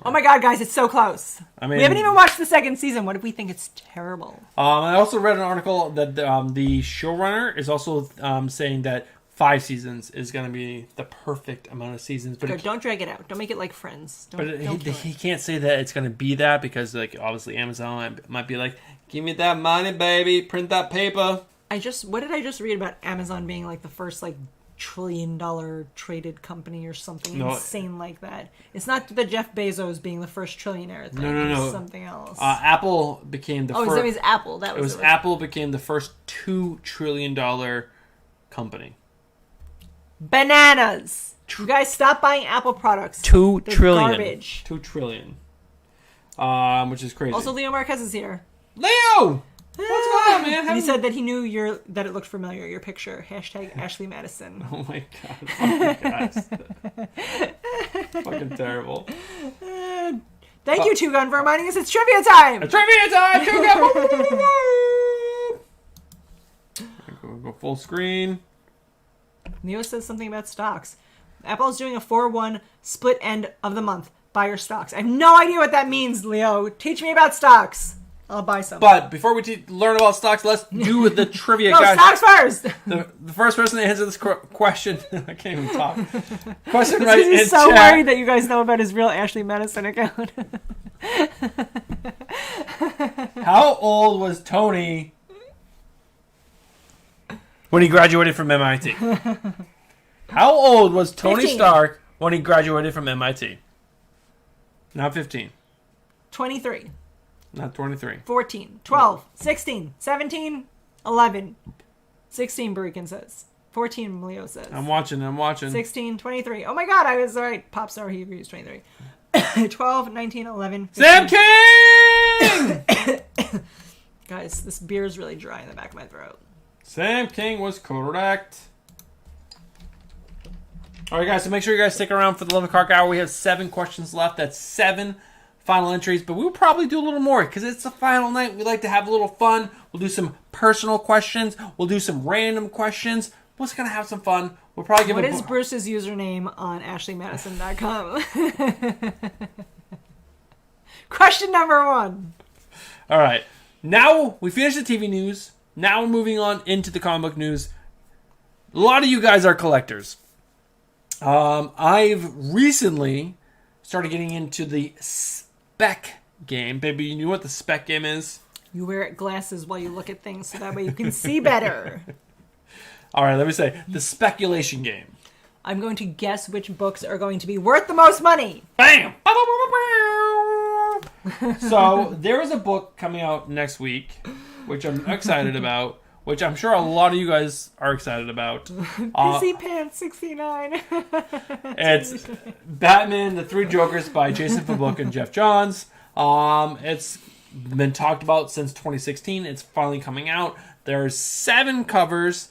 Speaker 2: Oh my god, guys, it's so close.
Speaker 1: I mean,
Speaker 2: we haven't even watched the second season. What if we think it's terrible?
Speaker 1: I also read an article that the showrunner is also saying that 5 seasons is going to be the perfect amount of seasons. But
Speaker 2: Don't drag it out. Don't make it like Friends.
Speaker 1: He can't say that it's going to be that because, like, obviously Amazon might be like, give me that money, baby. Print that paper.
Speaker 2: What did I just read about Amazon being like the first like $1 trillion traded company or something insane like that? It's not the Jeff Bezos being the first trillionaire thing.
Speaker 1: No.
Speaker 2: It's something else.
Speaker 1: Apple became the first.
Speaker 2: Oh, it was Apple.
Speaker 1: Apple became the first $2 trillion company.
Speaker 2: Bananas. You guys stop buying Apple products.
Speaker 1: $2 trillion.
Speaker 2: Garbage.
Speaker 1: $2 trillion. Which is crazy.
Speaker 2: Also, Leo Marquez is here.
Speaker 1: Leo! What's going on, man?
Speaker 2: He said that he knew that it looked familiar, your picture. # Ashley Madison.
Speaker 1: Oh my god. Fucking guys. Fucking terrible.
Speaker 2: Thank you, Two Gun, for reminding us it's trivia time!
Speaker 1: Trivia time! Two Gun! Go full screen.
Speaker 2: Leo says something about stocks. Apple is doing a 4-1 split end of the month. Buy your stocks. I have no idea what that means, Leo. Teach me about stocks. I'll buy some.
Speaker 1: But before we learn about stocks, let's do the trivia,
Speaker 2: no,
Speaker 1: guys.
Speaker 2: Stocks first!
Speaker 1: The first person to answer this question... I can't even talk. Question right in
Speaker 2: He's so
Speaker 1: chat.
Speaker 2: worried that you guys know about his real Ashley Madison account.
Speaker 1: How old was Tony when he graduated from MIT? How old was Tony
Speaker 2: 15.
Speaker 1: Stark when he graduated from MIT? Not 15.
Speaker 2: 23.
Speaker 1: Not 23.
Speaker 2: 14. 12. 16. 17. 11. 16, Barikin says. 14, Leo says.
Speaker 1: I'm watching.
Speaker 2: 16. 23. Oh my god, I was right. Pop star, he agrees. 23. 12. 19. 11. 15.
Speaker 1: Sam King!
Speaker 2: Guys, this beer is really dry in the back of my throat.
Speaker 1: Sam King was correct. All right, guys, so make sure you guys stick around for the 11 o'clock hour. We have 7 questions left. That's 7 final entries, but we'll probably do a little more because it's the final night. We like to have a little fun. We'll do some personal questions. We'll do some random questions. We're just going to have some fun. We'll probably give
Speaker 2: What is Bruce's username on ashleymadison.com? Question number 1.
Speaker 1: All right. Now we finished the TV news. Now we're moving on into the comic book news. A lot of you guys are collectors. I've recently started getting into the spec game. Baby, you know what the spec game is?
Speaker 2: You wear glasses while you look at things so that way you can see better.
Speaker 1: All right, let me say the speculation game.
Speaker 2: I'm going to guess which books are going to be worth the most money.
Speaker 1: Bam! So there is a book coming out next week, which I'm excited about. Which I'm sure a lot of you guys are excited about.
Speaker 2: Busy Pants 69.
Speaker 1: It's Batman, The Three Jokers by Jason Fabok and Jeff Johns. It's been talked about since 2016. It's finally coming out. There's 7 covers.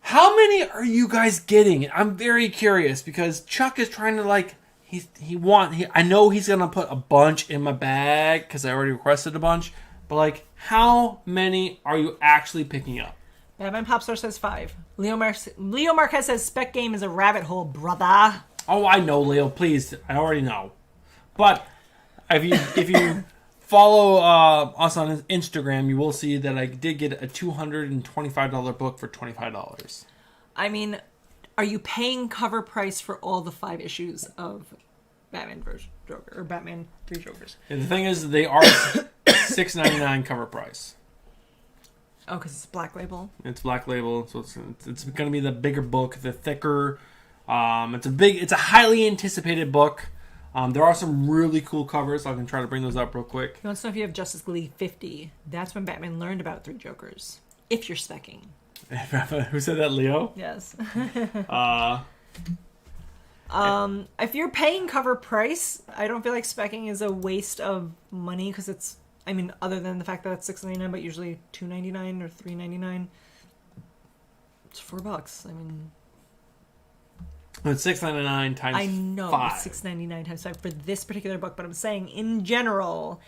Speaker 1: How many are you guys getting? I'm very curious because Chuck is trying to I know he's going to put a bunch in my bag because I already requested a bunch. But, how many are you actually picking up?
Speaker 2: Batman Popstar says 5. Leo Marquez says spec game is a rabbit hole, brother.
Speaker 1: Oh, I know, Leo. Please. I already know. But if you follow us on Instagram, you will see that I did get a $225 book for $25.
Speaker 2: I mean, are you paying cover price for all the 5 issues of Batman vs. Joker, or Batman 3 Jokers?
Speaker 1: And the thing is, they are $6.99 cover price.
Speaker 2: Oh, because it's Black Label?
Speaker 1: It's Black Label, so it's going to be the bigger book, the thicker. It's a highly anticipated book. There are some really cool covers. I can try to bring those up real quick.
Speaker 2: You want to know if you have Justice League 50? That's when Batman learned about 3 Jokers. If you're specking.
Speaker 1: Who said that, Leo?
Speaker 2: Yes. If you're paying cover price, I don't feel like specking is a waste of money because it's, other than the fact that it's $6.99, but usually $2.99 or $3.99. It's $4.
Speaker 1: It's $6.99 times
Speaker 2: I know
Speaker 1: 5.
Speaker 2: it's $6.99 times 5 for this particular book, but I'm saying in generalmente,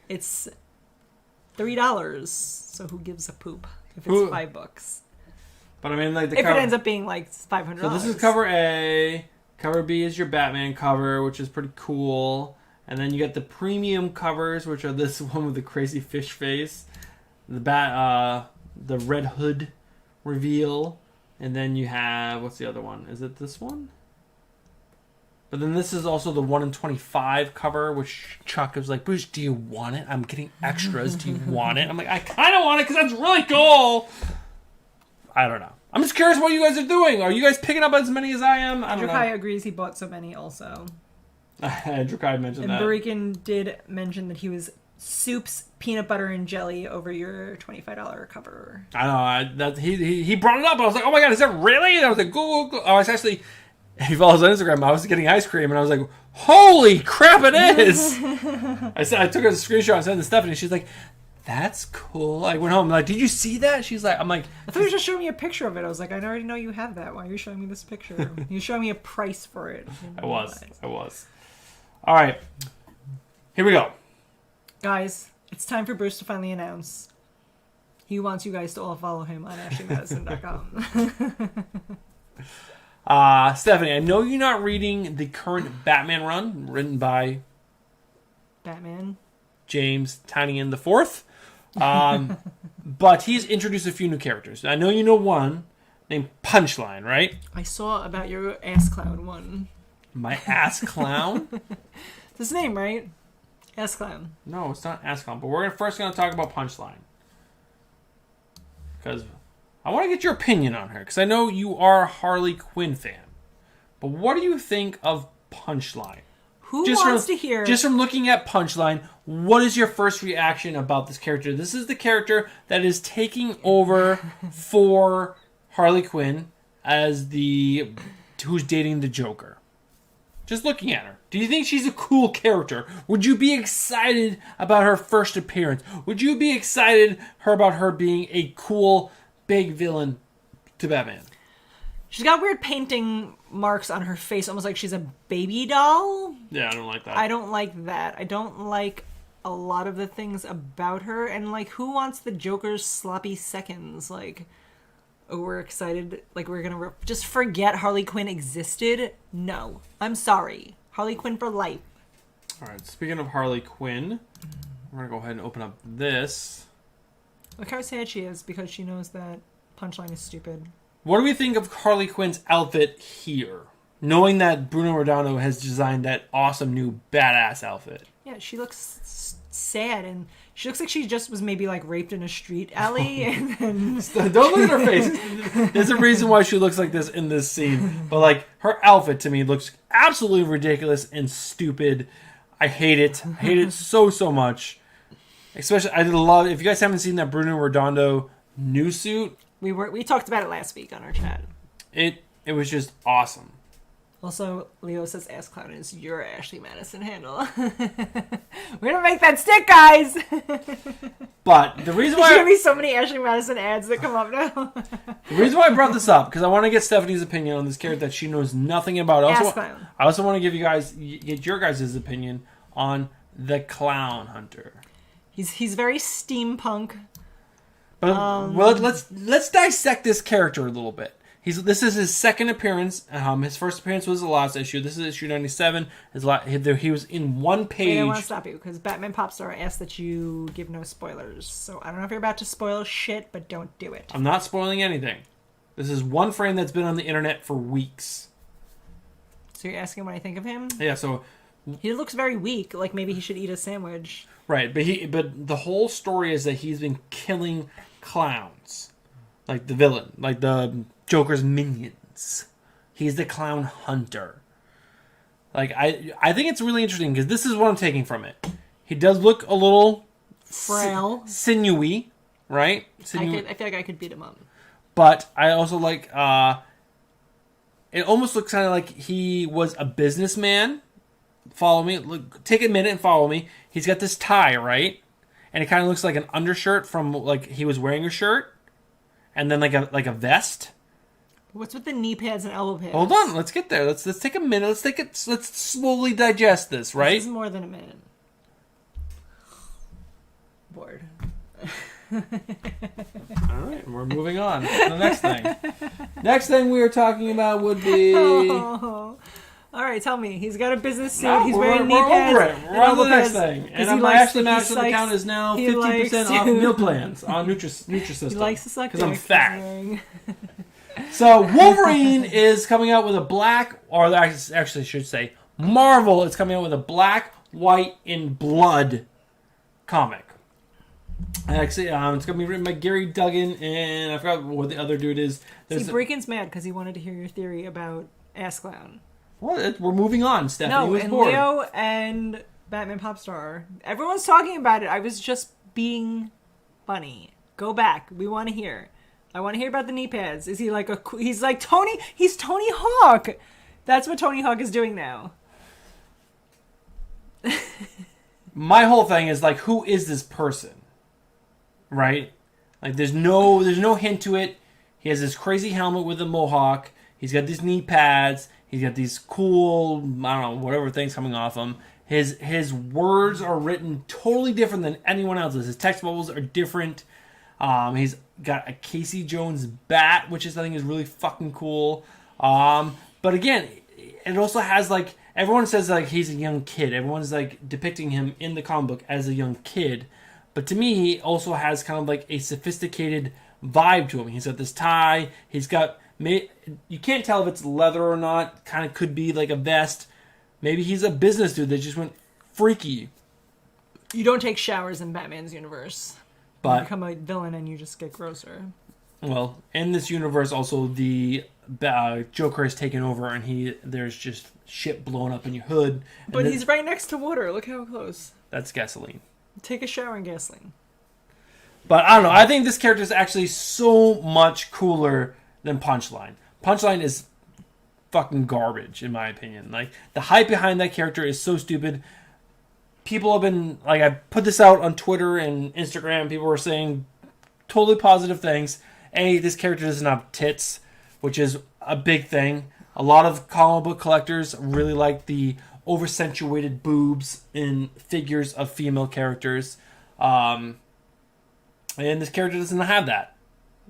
Speaker 2: it's $3. So who gives a poop if it's 5 books?
Speaker 1: But the
Speaker 2: if
Speaker 1: cover,
Speaker 2: it ends up being $500.
Speaker 1: So this is cover A. Cover B is your Batman cover, which is pretty cool. And then you get the premium covers, which are this one with the crazy fish face, the Red Hood reveal, and then you have, what's the other one? Is it this one? But then this is also the 1 in 25 cover, which Chuck was like, Bruce, do you want it? I'm getting extras. Do you want it? I'm like, I kind of want it because that's really cool. I don't know. I'm just curious what you guys are doing. Are you guys picking up as many as I am? I don't know.
Speaker 2: Kai agrees he bought so many also.
Speaker 1: Andrew Kai mentioned that.
Speaker 2: And Barikin did mention that he was Soup's peanut butter and jelly over your $25 cover.
Speaker 1: I know. He brought it up. I was like, oh my God, is that really? And I was like, go. I was actually, if he follows on Instagram, I was getting ice cream and I was like, holy crap, it is. I took a screenshot and sent it to Stephanie. She's like, that's cool. I went home. I'm like, did you see that? She's like, I'm like,
Speaker 2: I thought you were just showing me a picture of it. I was like, I already know you have that. Why are you showing me this picture? You're showing me a price for it.
Speaker 1: I was. All right. Here we go.
Speaker 2: Guys, it's time for Bruce to finally announce. He wants you guys to all follow him on AshleyMadison.com.
Speaker 1: Stephanie, I know you're not reading the current Batman run written by
Speaker 2: Batman
Speaker 1: James Tynion the Fourth. But he's introduced a few new characters. I know you know one named Punchline, right?
Speaker 2: I saw about your ass clown one.
Speaker 1: My ass clown?
Speaker 2: It's his name, right? Ass clown.
Speaker 1: No, it's not ass clown. But we're first going to talk about Punchline. Because I want to get your opinion on her. Because I know you are a Harley Quinn fan. But what do you think of Punchline?
Speaker 2: Who wants to hear?
Speaker 1: Just from looking at Punchline, what is your first reaction about this character? This is the character that is taking over for Harley Quinn as who's dating the Joker. Just looking at her. Do you think she's a cool character? Would you be excited about her first appearance? Would you be excited about her being a cool, big villain to Batman?
Speaker 2: She's got weird painting marks on her face, almost like she's a baby doll.
Speaker 1: Yeah, I don't like that.
Speaker 2: I don't like that. I don't like a lot of the things about her. And, like, who wants the Joker's sloppy seconds? Like, oh, we're excited. Like, we're going to just forget Harley Quinn existed? No. I'm sorry. Harley Quinn for life.
Speaker 1: All right, speaking of Harley Quinn, we're going to go ahead and open up this.
Speaker 2: Look how sad she is because she knows that Punchline is stupid.
Speaker 1: What do we think of Harley Quinn's outfit here? Knowing that Bruno Redondo has designed that awesome new badass outfit.
Speaker 2: Yeah, she looks sad, and she looks like she just was maybe like raped in a street alley. And then...
Speaker 1: Don't look at her face. There's a reason why she looks like this in this scene. But like her outfit to me looks absolutely ridiculous and stupid. I hate it. I hate it so much. Especially, I love. If you guys haven't seen that Bruno Redondo new suit.
Speaker 2: We talked about it last week on our chat.
Speaker 1: It was just awesome.
Speaker 2: Also, Leo says ass clown is your Ashley Madison handle. We're gonna make that stick, guys.
Speaker 1: But the reason why
Speaker 2: there's gonna be so many Ashley Madison ads that come up now.
Speaker 1: The reason why I brought this up because I want to get Stephanie's opinion on this character that she knows nothing about. I also want to get your guys' opinion on the Clown Hunter.
Speaker 2: He's very steampunk.
Speaker 1: But well, let's dissect this character a little bit. This is his second appearance. His first appearance was the last issue. This is issue 97. He was in one page.
Speaker 2: Wait, I want to stop you because Batman Popstar asked that you give no spoilers. So I don't know if you're about to spoil shit, but don't do it.
Speaker 1: I'm not spoiling anything. This is one frame that's been on the internet for weeks.
Speaker 2: So you're asking what I think of him?
Speaker 1: Yeah. So
Speaker 2: he looks very weak. Like maybe he should eat a sandwich.
Speaker 1: Right, but the whole story is that he's been killing clowns, like the villain, like the Joker's minions. He's the Clown Hunter. Like I think it's really interesting because this is what I'm taking from it. He does look a little
Speaker 2: frail,
Speaker 1: sinewy, right?
Speaker 2: I feel like I could beat him up.
Speaker 1: But I also like. It almost looks kind of like he was a businessman. Follow me. Look, take a minute and follow me. He's got this tie, right? And it kind of looks like an undershirt from like he was wearing a shirt, and then like a vest.
Speaker 2: What's with the knee pads and elbow pads?
Speaker 1: Hold on, let's get there. Let's take a minute. Let's slowly digest this, right?
Speaker 2: This is more than a minute. Bored.
Speaker 1: All right, we're moving on to the next thing. Next thing we were talking about would be
Speaker 2: All right, tell me. He's got a business suit.
Speaker 1: No,
Speaker 2: he's
Speaker 1: we're
Speaker 2: wearing knee
Speaker 1: over
Speaker 2: pads.
Speaker 1: it. We're on the next
Speaker 2: because-
Speaker 1: thing.
Speaker 2: because
Speaker 1: And
Speaker 2: he
Speaker 1: my
Speaker 2: likes
Speaker 1: Ashley
Speaker 2: to- he
Speaker 1: Madison
Speaker 2: likes-
Speaker 1: account is now
Speaker 2: he
Speaker 1: 50%
Speaker 2: likes
Speaker 1: off
Speaker 2: to-
Speaker 1: meal plans on Nutrisystem.
Speaker 2: He likes to suck
Speaker 1: because I'm
Speaker 2: dick.
Speaker 1: fat.
Speaker 2: He's wearing-
Speaker 1: So Wolverine is coming out with a black, or actually I should say, Marvel is coming out with a black, white, and blood comic. Actually, it's going to be written by Gary Duggan, and I forgot what the other dude is.
Speaker 2: See, Breakin's mad because he wanted to hear your theory about Ass Clown.
Speaker 1: Well, we're moving on, Stephanie.
Speaker 2: No,
Speaker 1: was
Speaker 2: and
Speaker 1: bored.
Speaker 2: Leo and Batman Popstar. Everyone's talking about it. I was just being funny. Go back. We want to hear. I want to hear about the knee pads. Is he like he's like Tony? He's Tony Hawk. That's what Tony Hawk is doing now.
Speaker 1: My whole thing is like, who is this person? Right? Like, there's no hint to it. He has this crazy helmet with a mohawk. He's got these knee pads. He's got these cool, I don't know, whatever things coming off him. His words are written totally different than anyone else's. His text bubbles are different. He's got a Casey Jones bat, which I think is really fucking cool. But again, it also has like, everyone says like he's a young kid. Everyone's like depicting him in the comic book as a young kid. But to me, he also has kind of like a sophisticated vibe to him. He's got this tie. He's got, you can't tell if it's leather or not. Kind of could be like a vest. Maybe he's a business dude that just went freaky.
Speaker 2: You don't take showers in Batman's universe.
Speaker 1: But
Speaker 2: you become a villain and you just get grosser.
Speaker 1: Well, in this universe, also the Joker has taken over, and there's just shit blowing up in your hood.
Speaker 2: But he's right next to water. Look how close.
Speaker 1: That's gasoline.
Speaker 2: Take a shower in gasoline.
Speaker 1: But I don't know. I think this character is actually so much cooler than Punchline. Punchline is fucking garbage, in my opinion. Like, the hype behind that character is so stupid. People have been, like, I put this out on Twitter and Instagram. People were saying totally positive things. This character doesn't have tits, which is a big thing. A lot of comic book collectors really like the over-accentuated boobs in figures of female characters. And this character doesn't have that.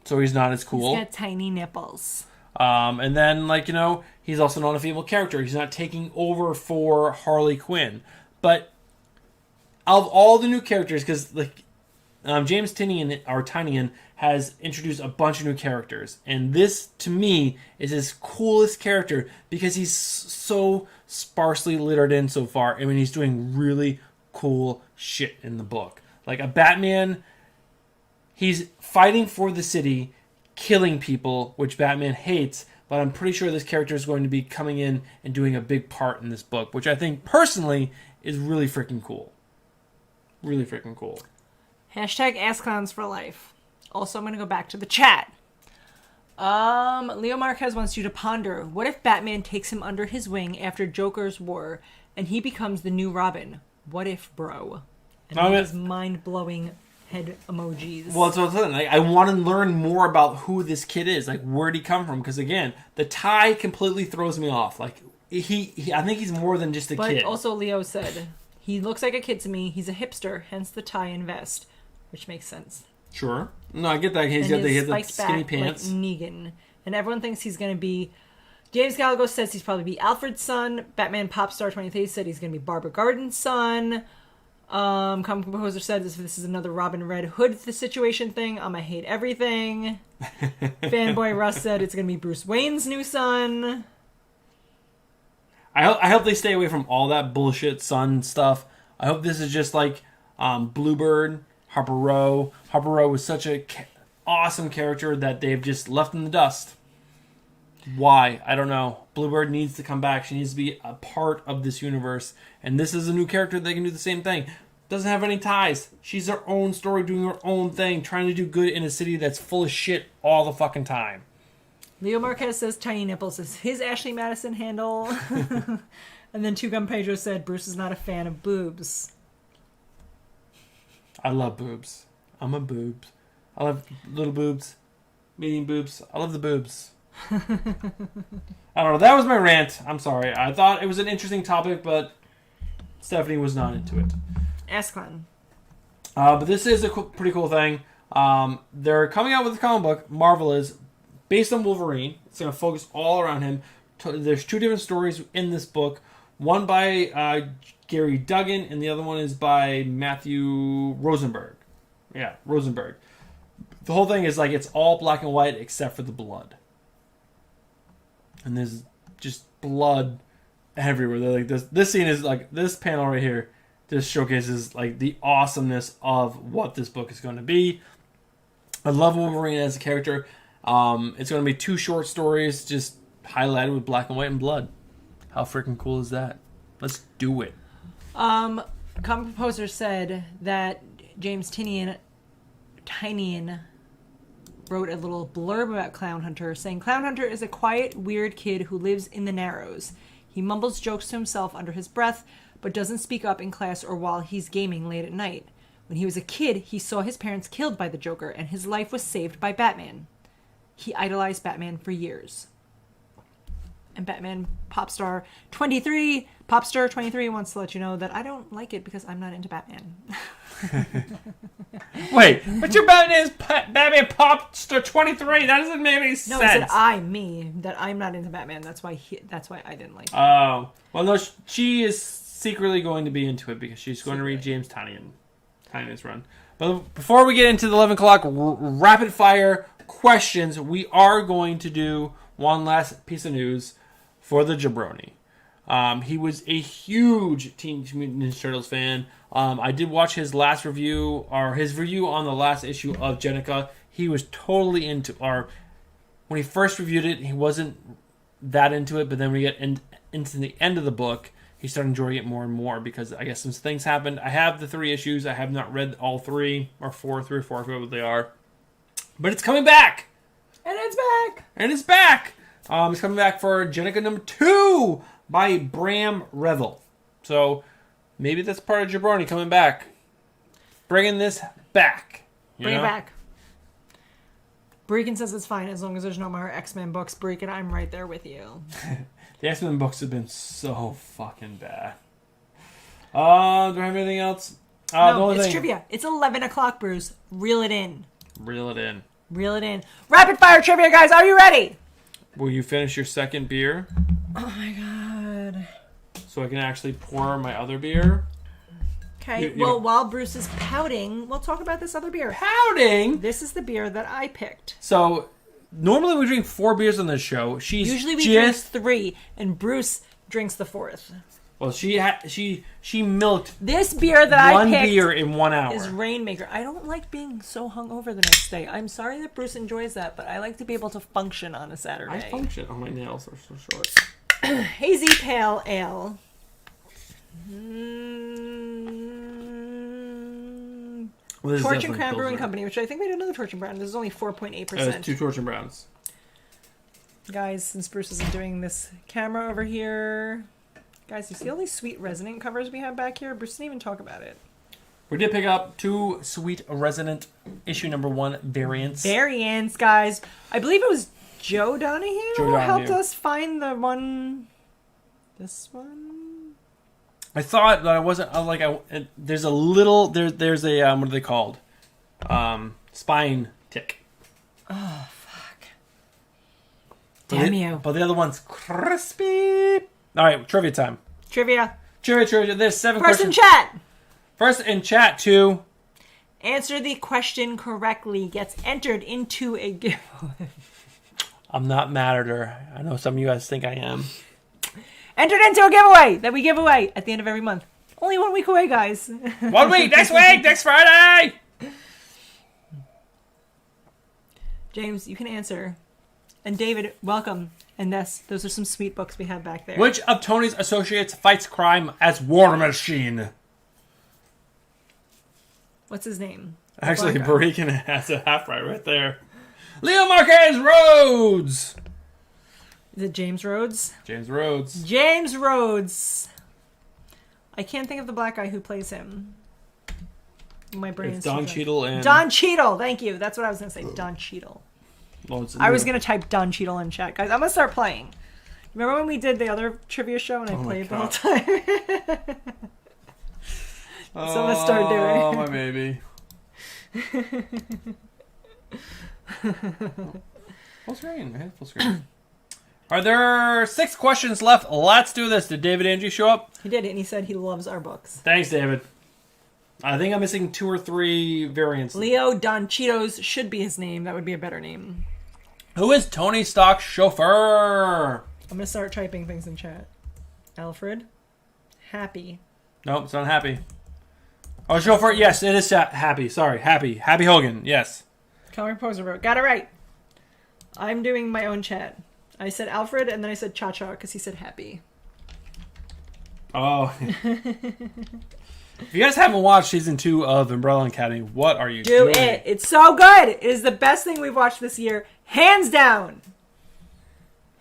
Speaker 1: So he's not as cool.
Speaker 2: He's got tiny nipples.
Speaker 1: And then, like, you know, he's also not a female character. He's not taking over for Harley Quinn. But of all the new characters, because like James Tynion has introduced a bunch of new characters, and this to me is his coolest character because he's so sparsely littered in so far. I mean, he's doing really cool shit in the book. Like a Batman, he's fighting for the city, killing people, which Batman hates. But I'm pretty sure this character is going to be coming in and doing a big part in this book, which I think personally is really freaking cool. Really freaking cool.
Speaker 2: Hashtag AskClowns for life. Also, I'm going to go back to the chat. Leo Marquez wants you to ponder, what if Batman takes him under his wing after Joker's war and he becomes the new Robin? What if, bro? And those mind-blowing head emojis.
Speaker 1: Well, that's what I'm saying. Like, I want to learn more about who this kid is. Like, where'd he come from? Because, again, the tie completely throws me off. Like, I think he's more than just a kid.
Speaker 2: But also, Leo said, he looks like a kid to me. He's a hipster, hence the tie and vest, which makes sense.
Speaker 1: Sure. No, I get that. He's
Speaker 2: and
Speaker 1: got the
Speaker 2: spiked
Speaker 1: skinny
Speaker 2: back
Speaker 1: pants.
Speaker 2: like Negan. And everyone thinks he's going to be... James Gallagher says he's probably be Alfred's son. Batman Popstar 23 said he's going to be Barbara Gordon's son. Comic Composer said this is another Robin Red Hood situation thing. I'ma hate everything. Fanboy Russ said it's going to be Bruce Wayne's new son.
Speaker 1: I hope they stay away from all that bullshit son stuff. I hope this is just like Bluebird, Harper Row. Harper Row was such a awesome character that they've just left in the dust. Why? I don't know. Bluebird needs to come back. She needs to be a part of this universe. And this is a new character that can do the same thing. Doesn't have any ties. She's her own story, doing her own thing, trying to do good in a city that's full of shit all the fucking time.
Speaker 2: Leo Marquez says tiny nipples is his Ashley Madison handle. And then Two Gun Pedro said Bruce is not a fan of boobs.
Speaker 1: I love boobs. I'm a boobs. I love little boobs, medium boobs. I love the boobs. I don't know. That was my rant. I'm sorry. I thought it was an interesting topic, but Stephanie was not into it.
Speaker 2: Ask Clown.
Speaker 1: But this is a pretty cool thing. They're coming out with a comic book. Marvel is based on Wolverine. It's going to focus all around him. there's two different stories in this book. One by Gary Duggan, and the other one is by Matthew Rosenberg. Yeah, Rosenberg. The whole thing is like it's all black and white except for the blood. And there's just blood everywhere. They're like this scene is like this panel right here just showcases like the awesomeness of what this book is going to be. I love Wolverine as a character. It's going to be 2 short stories just highlighted with black and white and blood. How freaking cool is that? Let's do it.
Speaker 2: Comic Composer said that James Tynion wrote a little blurb about Clown Hunter, saying, Clown Hunter is a quiet, weird kid who lives in the Narrows. He mumbles jokes to himself under his breath, but doesn't speak up in class or while he's gaming late at night. When he was a kid, he saw his parents killed by the Joker, and his life was saved by Batman. He idolized Batman for years. And Batman Popstar 23 wants to let you know that I don't like it because I'm not into Batman.
Speaker 1: Wait, but your Batman is Batman Popstar 23. That doesn't make any sense.
Speaker 2: No, I said that I'm not into Batman. That's why I didn't like it.
Speaker 1: Oh. Well, no, she is secretly going to be into it because she's going to read James Tynion's run. But before we get into the 11 o'clock rapid fire questions, we are going to do one last piece of news for the Jabroni. He was a huge Teenage Mutant Ninja Turtles fan. I did watch his last review, or his review on the last issue of Jenica. He was totally into, when he first reviewed it, he wasn't that into it, but then we get into the end of the book, he started enjoying it more and more because I guess some things happened. I have the 3 issues. I have not read all 3 or 4, I forget what they are. But it's coming back!
Speaker 2: And it's back!
Speaker 1: It's coming back for Jenica number 2 by Bram Revel. So maybe that's part of Jabroni coming back. Bringing this back.
Speaker 2: Bring it back. Breakin says it's fine as long as there's no more X-Men books. Breakin, I'm right there with you.
Speaker 1: The X-Men books have been so fucking bad. Do I have anything else?
Speaker 2: No, it's trivia. It's 11 o'clock, Bruce. Reel it in.
Speaker 1: Reel it in.
Speaker 2: Rapid fire trivia, guys. Are you ready?
Speaker 1: Will you finish your second beer?
Speaker 2: Oh my god.
Speaker 1: So I can actually pour my other beer?
Speaker 2: Okay, while Bruce is pouting, we'll talk about this other beer.
Speaker 1: Pouting?
Speaker 2: This is the beer that I picked.
Speaker 1: So, normally we drink 4 beers on this show.
Speaker 2: Usually we drink 3, and Bruce drinks the 4th.
Speaker 1: Well, she milked
Speaker 2: this beer that I picked
Speaker 1: one beer in 1 hour.
Speaker 2: Is Rainmaker. I don't like being so hungover the next day. I'm sorry that Bruce enjoys that, but I like to be able to function on a Saturday.
Speaker 1: I function. Oh, my nails are so short.
Speaker 2: Hazy Pale Ale. Torch and Crown Brewing Company, which I think we did another Torch and Brown. This is only 4.8%.
Speaker 1: 2 Torch and Browns.
Speaker 2: Guys, since Bruce isn't doing this camera over here... Guys, you see all these sweet resonant covers we have back here? Bruce didn't even talk about it.
Speaker 1: We did pick up 2 sweet resonant issue number 1 variants.
Speaker 2: Variants, guys. I believe it was Joe Donahue who helped us find the one... This one?
Speaker 1: I thought that I wasn't... there's a little... There's a... what are they called? Spine tick.
Speaker 2: Oh, fuck. Damn you.
Speaker 1: But the other one's crispy... All right, trivia time.
Speaker 2: Trivia.
Speaker 1: There's 7 questions. First in chat to
Speaker 2: answer the question correctly gets entered into a giveaway.
Speaker 1: I'm not mad at her. I know some of you guys think I am.
Speaker 2: Entered into a giveaway that we give away at the end of every month. Only 1 week away, guys.
Speaker 1: 1 week. Next week. Next Friday.
Speaker 2: James, you can answer. And David, welcome. And those are some sweet books we have back there.
Speaker 1: Which of Tony's associates fights crime as War Machine?
Speaker 2: What's his name?
Speaker 1: Actually, Barikin has a half right there. Leo Marquez Rhodes!
Speaker 2: Is it James Rhodes?
Speaker 1: James Rhodes.
Speaker 2: James Rhodes! I can't think of the black guy who plays him. My brain is
Speaker 1: Don Cheadle and...
Speaker 2: Don Cheadle! Thank you. That's what I was going to say. Don Cheadle.
Speaker 1: Well,
Speaker 2: I was going to type Don Cheadle in chat. Guys, I'm going to start playing. Remember when we did the other trivia show and I played the whole time? So I'm going to start doing.
Speaker 1: Oh, my baby. Full screen. I had full screen. Are there 6 questions left? Let's do this. Did David Andrew show up?
Speaker 2: He did, and he said he loves our books.
Speaker 1: Thanks, David. I think I'm missing 2 or 3 variants.
Speaker 2: Leo Don Cheetos should be his name. That would be a better name.
Speaker 1: Who is Tony Stark's chauffeur?
Speaker 2: I'm going to start typing things in chat. Alfred. Happy.
Speaker 1: Nope, it's not Happy. Oh, chauffeur. Yes, it is Happy. Sorry, Happy. Happy Hogan. Yes.
Speaker 2: Comic Poser wrote. Got it right. I'm doing my own chat. I said Alfred, and then I said Cha-Cha because he said Happy.
Speaker 1: Oh. If you guys haven't watched season 2 of Umbrella Academy, what are you doing?
Speaker 2: Do it. It's so good. It is the best thing we've watched this year. Hands down.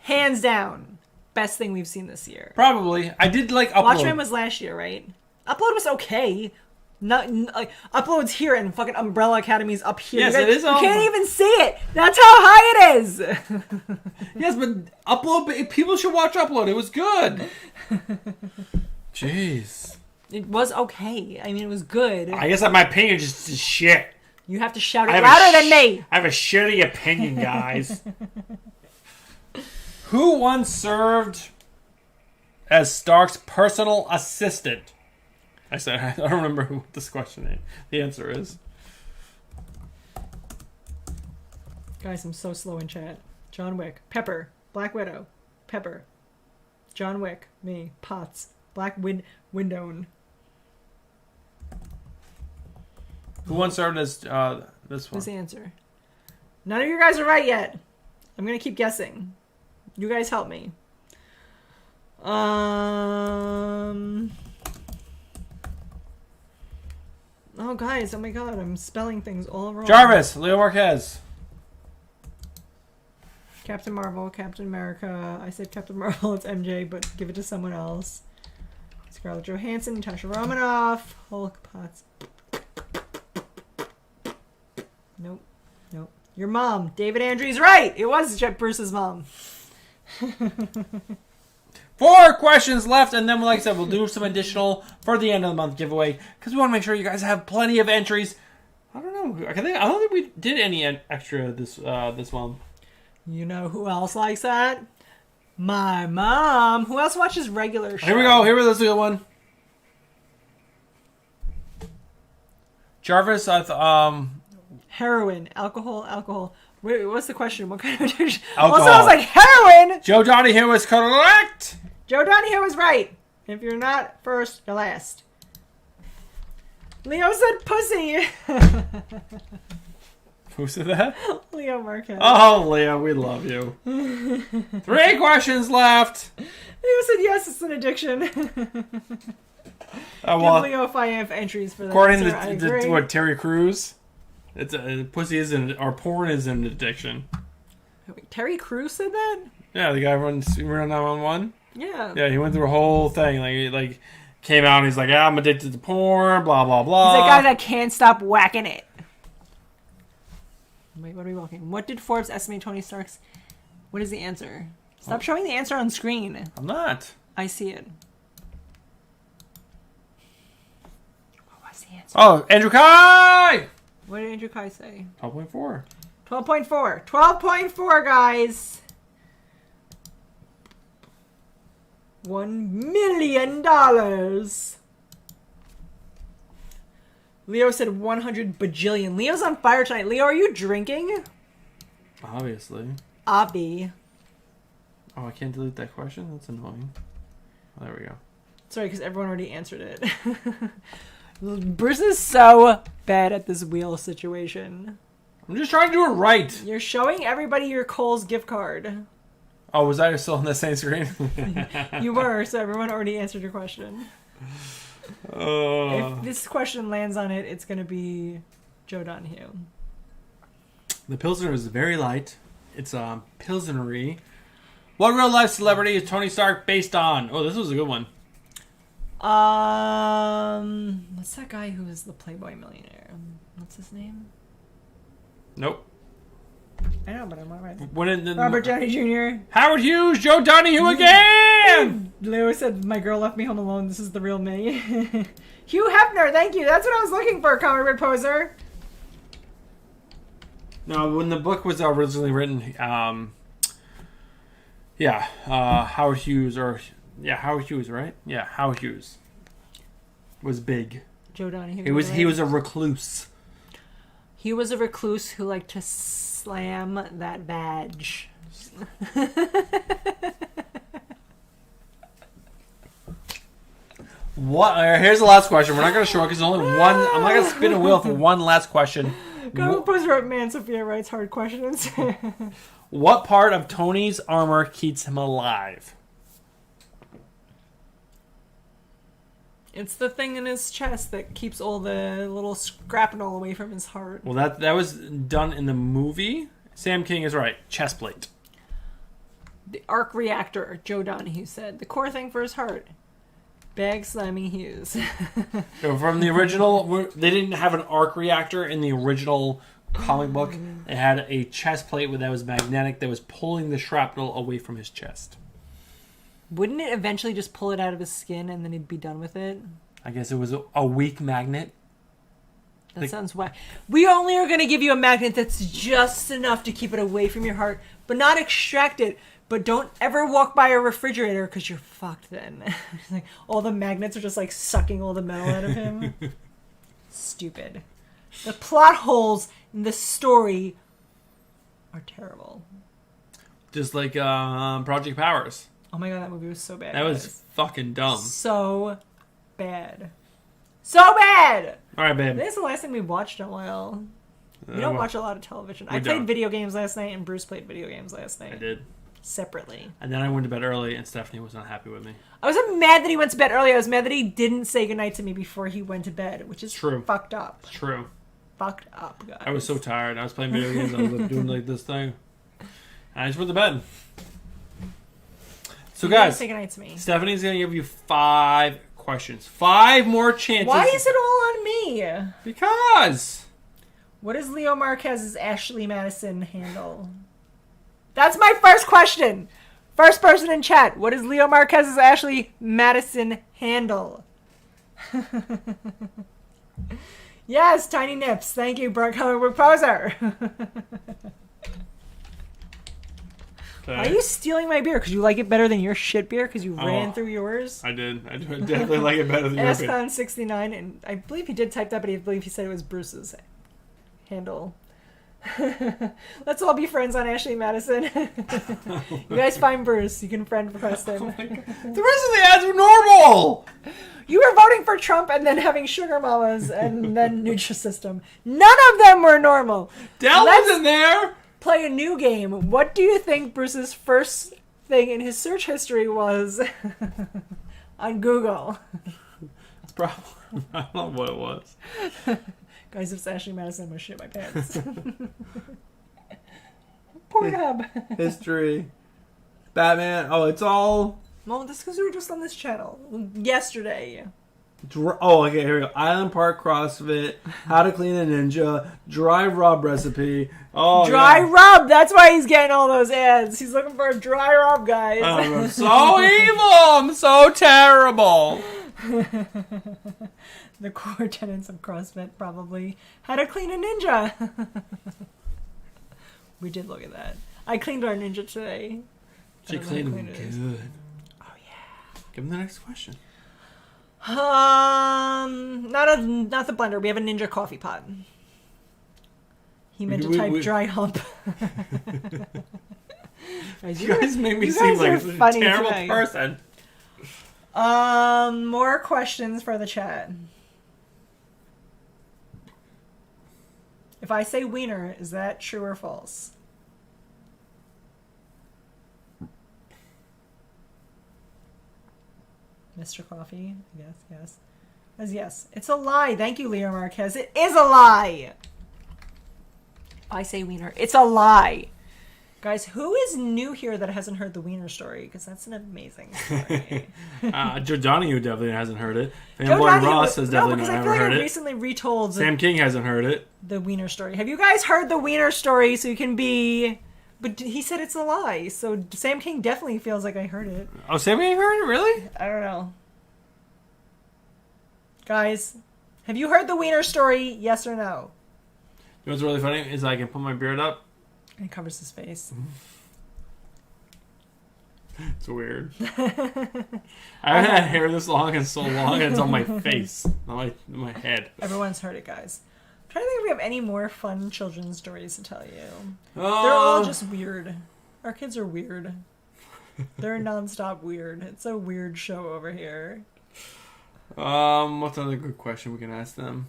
Speaker 2: Hands down. Best thing we've seen this year.
Speaker 1: Probably. I did like Upload.
Speaker 2: Watchmen was last year, right? Upload was okay. Not like Upload's here and fucking Umbrella Academy's up here.
Speaker 1: Yes, it is.
Speaker 2: You can't even see it. That's how high it is.
Speaker 1: Yes, but Upload. People should watch Upload. It was good. Jeez.
Speaker 2: It was okay. I mean, it was good.
Speaker 1: I guess that my opinion is just shit.
Speaker 2: You have to shout it louder than me.
Speaker 1: I have a shitty opinion, guys. Who once served as Stark's personal assistant? I said, I don't remember who this question is. The answer is.
Speaker 2: Guys, I'm so slow in chat. John Wick. Pepper. Black Widow. Pepper. John Wick. Me. Potts. Black Windowne.
Speaker 1: Who once served as this one?
Speaker 2: What's the answer? None of you guys are right yet. I'm going to keep guessing. You guys help me. Oh, guys. Oh, my God. I'm spelling things all wrong.
Speaker 1: Jarvis. Leo Marquez.
Speaker 2: Captain Marvel. Captain America. I said Captain Marvel. It's MJ, but give it to someone else. Scarlett Johansson. Natasha Romanoff. Hulk. Potts. Nope. Nope. Your mom. David Andrews right. It was Bruce's mom.
Speaker 1: 4 questions left, and then, like I said, we'll do some additional for the end of the month giveaway because we want to make sure you guys have plenty of entries. I don't know. I don't think we did any extra this month.
Speaker 2: You know who else likes that? My mom. Who else watches regular shows?
Speaker 1: Here we go. This is a good one. Jarvis,
Speaker 2: Heroin. Alcohol. Wait, what's the question? What kind of addiction?
Speaker 1: Alcohol.
Speaker 2: Also, I was like, heroin!
Speaker 1: Joe Donahue is correct!
Speaker 2: Joe Donahue was right. If you're not first, you're last. Leo said pussy.
Speaker 1: Who said that?
Speaker 2: Leo Marquez.
Speaker 1: Oh, Leo, we love you. 3 questions left.
Speaker 2: Leo said yes, it's an addiction.
Speaker 1: Oh, well,
Speaker 2: Give Leo 5 entries for that.
Speaker 1: according
Speaker 2: answer.
Speaker 1: to what Terry Crews, it's pussy or porn is an addiction.
Speaker 2: Wait, Terry Crews said that?
Speaker 1: Yeah, the guy runs 911.
Speaker 2: Yeah.
Speaker 1: Yeah, he went through a whole thing. Like came out and he's like, yeah, I'm addicted to porn, blah, blah, blah.
Speaker 2: He's a guy that can't stop whacking it. Wait, what are we walking? What did Forbes estimate Tony Stark's? What is the answer? Stop showing the answer on screen.
Speaker 1: I'm not.
Speaker 2: I see it. What was the answer?
Speaker 1: Oh, Andrew Kai!
Speaker 2: What did Andrew Kai say?
Speaker 1: 12.4.
Speaker 2: 12.4. 12.4, guys. $1 million. Leo said 100 bajillion. Leo's on fire tonight. Leo, are you drinking?
Speaker 1: Obviously.
Speaker 2: Obby.
Speaker 1: Oh, I can't delete that question? That's annoying. Oh, there we go.
Speaker 2: Sorry, because everyone already answered it. Bruce is so bad at this wheel situation.
Speaker 1: I'm just trying to do it right.
Speaker 2: You're showing everybody your Kohl's gift card.
Speaker 1: Oh, was I still on the same screen?
Speaker 2: You were, so everyone already answered your question. If this question lands on it, it's going to be Joe Donahue.
Speaker 1: The Pilsner is very light. It's Pilsnery. What real life celebrity is Tony Stark based on? Oh, this was a good one.
Speaker 2: What's that guy who is the Playboy millionaire? What's his name?
Speaker 1: Nope.
Speaker 2: I know, but I'm not right.
Speaker 1: Robert
Speaker 2: Downey Jr.
Speaker 1: Howard Hughes, Joe Donahue again!
Speaker 2: Leo said, my girl left me home alone. This is the real me. Hugh Hefner, thank you. That's what I was looking for, Comic Book Poser.
Speaker 1: No, when the book was originally written, Yeah, Howard Hughes, Howard Hughes, right? Yeah, Howard Hughes was big.
Speaker 2: Joe Donahue.
Speaker 1: He was a recluse.
Speaker 2: He was a recluse who liked to slam that badge.
Speaker 1: What? Here's the last question. We're not going to short because there's only one. I'm not going to spin a wheel for one last question.
Speaker 2: Composer Man Sophia writes hard questions.
Speaker 1: What part of Tony's armor keeps him alive?
Speaker 2: It's the thing in his chest that keeps all the little scrapnel away from his heart.
Speaker 1: Well, that was done in the movie. Sam King is right. Chest plate.
Speaker 2: The arc reactor, Joe Donahue said. The core thing for his heart. Bag slamming Hughes.
Speaker 1: So from the original, they didn't have an arc reactor in the original comic book. They had a chest plate that was magnetic that was pulling the shrapnel away from his chest.
Speaker 2: Wouldn't it eventually just pull it out of his skin and then he'd be done with it?
Speaker 1: I guess it was a weak magnet.
Speaker 2: That sounds whack. We only are going to give you a magnet that's just enough to keep it away from your heart, but not extract it. But don't ever walk by a refrigerator because you're fucked then. Like, all the magnets are just like sucking all the metal out of him. Stupid. The plot holes in the story are terrible.
Speaker 1: Just like Project Powers.
Speaker 2: Oh my god, that movie was so bad.
Speaker 1: That was fucking dumb.
Speaker 2: So bad. So bad!
Speaker 1: Alright, babe.
Speaker 2: This is the last thing we've watched in a while. We don't watch a lot of television. I played video games last night and Bruce played video games last night.
Speaker 1: I did.
Speaker 2: Separately.
Speaker 1: And then I went to bed early and Stephanie was not happy with me.
Speaker 2: I wasn't mad that he went to bed early. I was mad that he didn't say goodnight to me before he went to bed, which is
Speaker 1: true.
Speaker 2: Fucked up.
Speaker 1: It's true.
Speaker 2: Fucked up, guys.
Speaker 1: I was so tired. I was playing video games. I was like, doing like this thing. And I just went to bed. So guys,
Speaker 2: say goodnight to me.
Speaker 1: Stephanie's going to give you 5 questions. 5 more chances.
Speaker 2: Why is it all on me?
Speaker 1: Because.
Speaker 2: What is Leo Marquez's Ashley Madison handle? That's my first question. First person in chat. What is Leo Marquez's Ashley Madison handle? Yes, Tiny Nips. Thank you, Brock Comic Book Poser.
Speaker 1: Okay.
Speaker 2: Are you stealing my beer? Because you like it better than your shit beer? Because you ran through yours?
Speaker 1: I did. I definitely like it better than yours.
Speaker 2: Ascon69, and I believe he did type that, but I believe he said it was Bruce's handle. Let's all be friends on Ashley Madison. You guys find Bruce. You can friend request him.
Speaker 1: Oh the rest of the ads were normal.
Speaker 2: You were voting for Trump and then having sugar mamas and then Nutrisystem. None of them were normal.
Speaker 1: Dell was in there.
Speaker 2: Play a new game. What do you think Bruce's first thing in his search history was on Google?
Speaker 1: It's probably, I don't know what it was.
Speaker 2: Guys, if it's Ashley Madison, I'm gonna shit my pants. Pornhub.
Speaker 1: History. Batman. Oh, it's all.
Speaker 2: Well, that's because we were just on this channel yesterday.
Speaker 1: Oh, okay, here we go. Island Park CrossFit, How to Clean a Ninja, Dry Rub Recipe. Oh,
Speaker 2: dry rub! That's why he's getting all those ads. He's looking for a dry rub, guys.
Speaker 1: I'm so evil! I'm so terrible!
Speaker 2: The core tenets of CrossFit, probably. How to clean a ninja! We did look at that. I cleaned our ninja today.
Speaker 1: She cleaned him good.
Speaker 2: Oh, yeah.
Speaker 1: Give him the next question.
Speaker 2: Not the blender. We have a ninja coffee pot. He meant to type dry hump.
Speaker 1: You guys make me seem like a terrible person.
Speaker 2: More questions for the chat. If I say wiener, is that true or false? Mr. Coffee, yes. As yes. It's a lie. Thank you, Leo Marquez. It is a lie. I say wiener. It's a lie. Guys, who is new here that hasn't heard the wiener story? Because that's an amazing story.
Speaker 1: Joe Donahue definitely hasn't heard it. Fanboy Ross has definitely never heard it.
Speaker 2: I recently retold
Speaker 1: Sam King hasn't heard it.
Speaker 2: The wiener story. Have you guys heard the wiener story so you can be... But he said it's a lie, so Sam King definitely feels like I heard it.
Speaker 1: Oh, Sam King heard it? Really?
Speaker 2: I don't know. Guys, have you heard the wiener story? Yes or no?
Speaker 1: You know what's really funny is I can put my beard up.
Speaker 2: And it covers his face.
Speaker 1: It's weird. I haven't had hair this long in so long, and it's on my face, on my head.
Speaker 2: Everyone's heard it, guys. I'm trying to think if we have any more fun children's stories to tell you. They're all just weird. Our kids are weird. They're nonstop weird. It's a weird show over here.
Speaker 1: What's another good question we can ask them?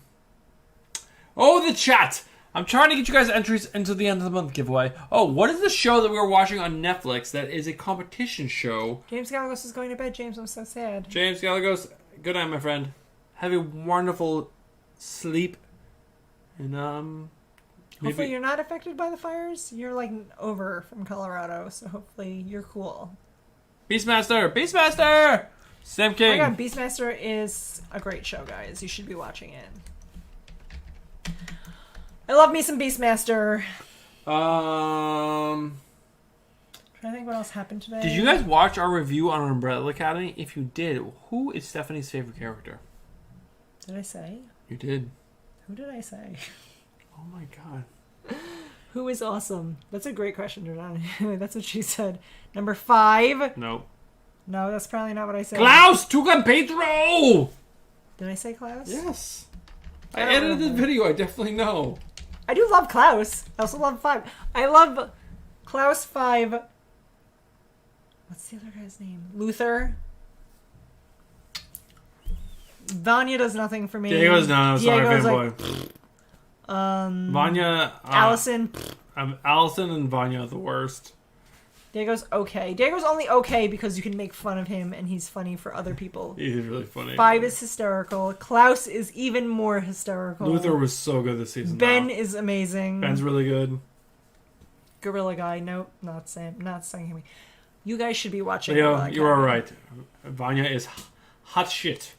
Speaker 1: Oh, the chat! I'm trying to get you guys entries into the end of the month giveaway. Oh, what is the show that we were watching on Netflix that is a competition show?
Speaker 2: James Galagos is going to bed. James, I'm so sad.
Speaker 1: James Galagos, good night, my friend. Have a wonderful sleep. And,
Speaker 2: hopefully you're not affected by the fires. You're, like, over from Colorado, so hopefully you're cool.
Speaker 1: Beastmaster! Beastmaster! Sam King.
Speaker 2: Oh my god, Beastmaster is a great show, guys. You should be watching it. I love me some Beastmaster.
Speaker 1: Trying
Speaker 2: to think what else happened today.
Speaker 1: Did you guys watch our review on Umbrella Academy? If you did, who is Stephanie's favorite character?
Speaker 2: Did I say?
Speaker 1: You did.
Speaker 2: Who did I say?
Speaker 1: Oh my god.
Speaker 2: Who is awesome? That's a great question, Jabroni. That's what she said. Number 5.
Speaker 1: Nope.
Speaker 2: No, that's probably not what I said.
Speaker 1: Klaus Tugan Pedro!
Speaker 2: Did I say Klaus?
Speaker 1: Yes. I edited the video, I definitely know.
Speaker 2: I do love Klaus. I also love 5. I love Klaus 5. What's the other guy's name? Luther. Vanya does nothing for me.
Speaker 1: Diego's not. Sorry, fanboy. Vanya.
Speaker 2: Allison.
Speaker 1: Allison and Vanya are the worst.
Speaker 2: Diego's okay. Diego's only okay because you can make fun of him and he's funny for other people.
Speaker 1: He's really funny.
Speaker 2: 5 is hysterical. Klaus is even more hysterical.
Speaker 1: Luther was so good this season.
Speaker 2: Ben is amazing.
Speaker 1: Ben's really good.
Speaker 2: Gorilla Guy. Nope, not Sam. Not saying me. You guys should be watching.
Speaker 1: Leo, you are right. Vanya is hot shit.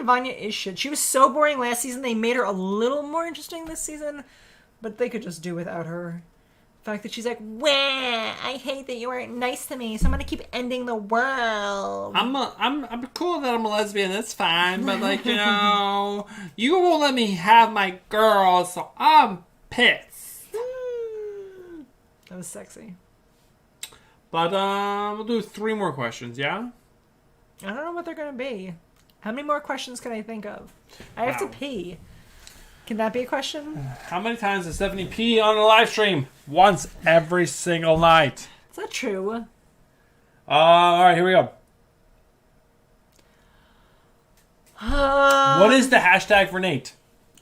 Speaker 2: Vanya is shit. She was so boring last season. They made her a little more interesting this season, but they could just do without her. The fact that she's like, "Wah, I hate that you weren't nice to me, so I'm gonna keep ending the world."
Speaker 1: I'm cool that I'm a lesbian. That's fine, but like you won't let me have my girl, so I'm pissed.
Speaker 2: That was sexy.
Speaker 1: But we'll do 3 more questions. Yeah.
Speaker 2: I don't know what they're gonna be. How many more questions can I think of? I have to pee. Can that be a question?
Speaker 1: How many times does Stephanie pee on a live stream? Once every single night.
Speaker 2: Is that true?
Speaker 1: All right, here we go. What is the hashtag for Nate?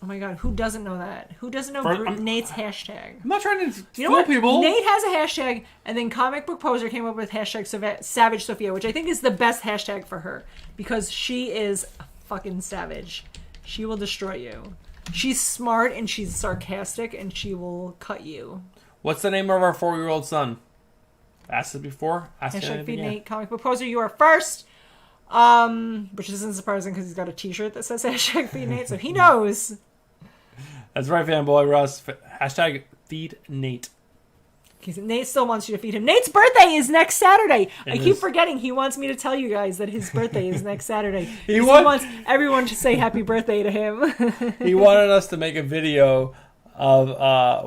Speaker 2: Oh my god, who doesn't know that? Who doesn't know Nate's hashtag?
Speaker 1: I'm not trying to fool people.
Speaker 2: Nate has a hashtag, and then Comic Book Poser came up with hashtag Savage Sophia, which I think is the best hashtag for her, because she is a fucking savage. She will destroy you. She's smart, and she's sarcastic, and she will cut you.
Speaker 1: What's the name of our 4-year-old son? Asked it before.
Speaker 2: Hashtag Feed Nate, Comic Book Poser, you are first. Which isn't surprising because he's got a t-shirt that says hashtag Feed Nate, so he knows.
Speaker 1: That's right, fanboy Russ. Hashtag Feed Nate.
Speaker 2: Nate still wants you to feed him. Nate's birthday is next Saturday. I keep forgetting. He wants me to tell you guys that his birthday is next Saturday. He wants everyone to say happy birthday to him.
Speaker 1: He wanted us to make a video of,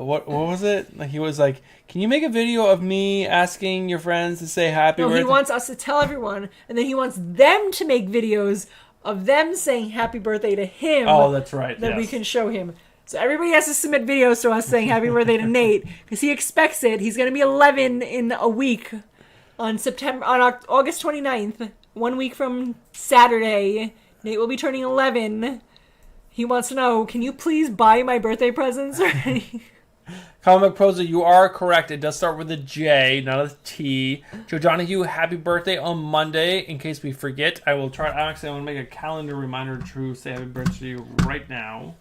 Speaker 1: what was it? He was like, can you make a video of me asking your friends to say happy birthday?
Speaker 2: He wants us to tell everyone, and then he wants them to make videos of them saying happy birthday to him.
Speaker 1: Oh, that's right.
Speaker 2: That we can show him. So everybody has to submit videos to us saying happy birthday to Nate, because he expects it. He's going to be 11 in a week on August 29th, 1 week from Saturday. Nate will be turning 11. He wants to know, can you please buy my birthday presents?
Speaker 1: Comic Poser, you are correct. It does start with a J, not a T. Joe Donahue, happy birthday on Monday. In case we forget, I will try. Actually, I want to make a calendar reminder to say happy birthday to you right now.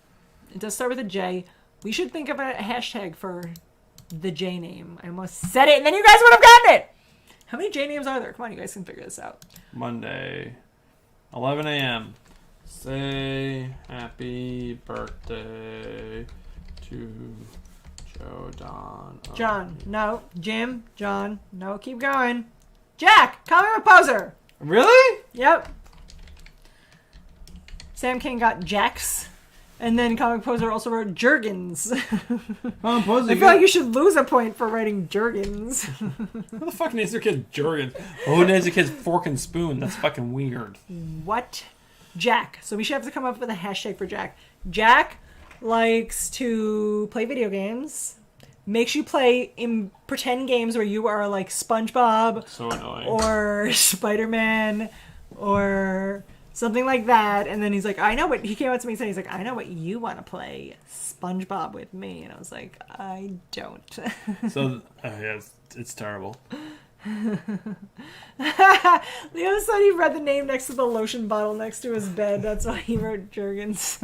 Speaker 2: It does start with a J. We should think of a hashtag for the J name. I almost said it, and then you guys would have gotten it. How many J names are there? Come on, you guys can figure this out.
Speaker 1: Monday, 11 a.m. Say happy birthday to Joe Don.
Speaker 2: John, no. Jim, John, no. Keep going. Jack, Comic Book Poser.
Speaker 1: Really?
Speaker 2: Yep. Sam King got Jax. And then Comic Poser also wrote Jergens.
Speaker 1: Comic Poser,
Speaker 2: I feel like you should lose a point for writing Jergens.
Speaker 1: Who the fuck names their kids Jergens? Who names their kids Fork and Spoon? That's fucking weird.
Speaker 2: What? Jack. So we should have to come up with a hashtag for Jack. Jack likes to play video games. Makes you play in pretend games where you are like SpongeBob.
Speaker 1: So annoying.
Speaker 2: Or Spider-Man. Or something like that. And then he's like, I know what... He came up to me and said, he's like, I know what you want to play. SpongeBob with me. And I was like, I don't.
Speaker 1: So, yeah, it's terrible.
Speaker 2: Leo said he read the name next to the lotion bottle next to his bed. That's why he wrote Jergens.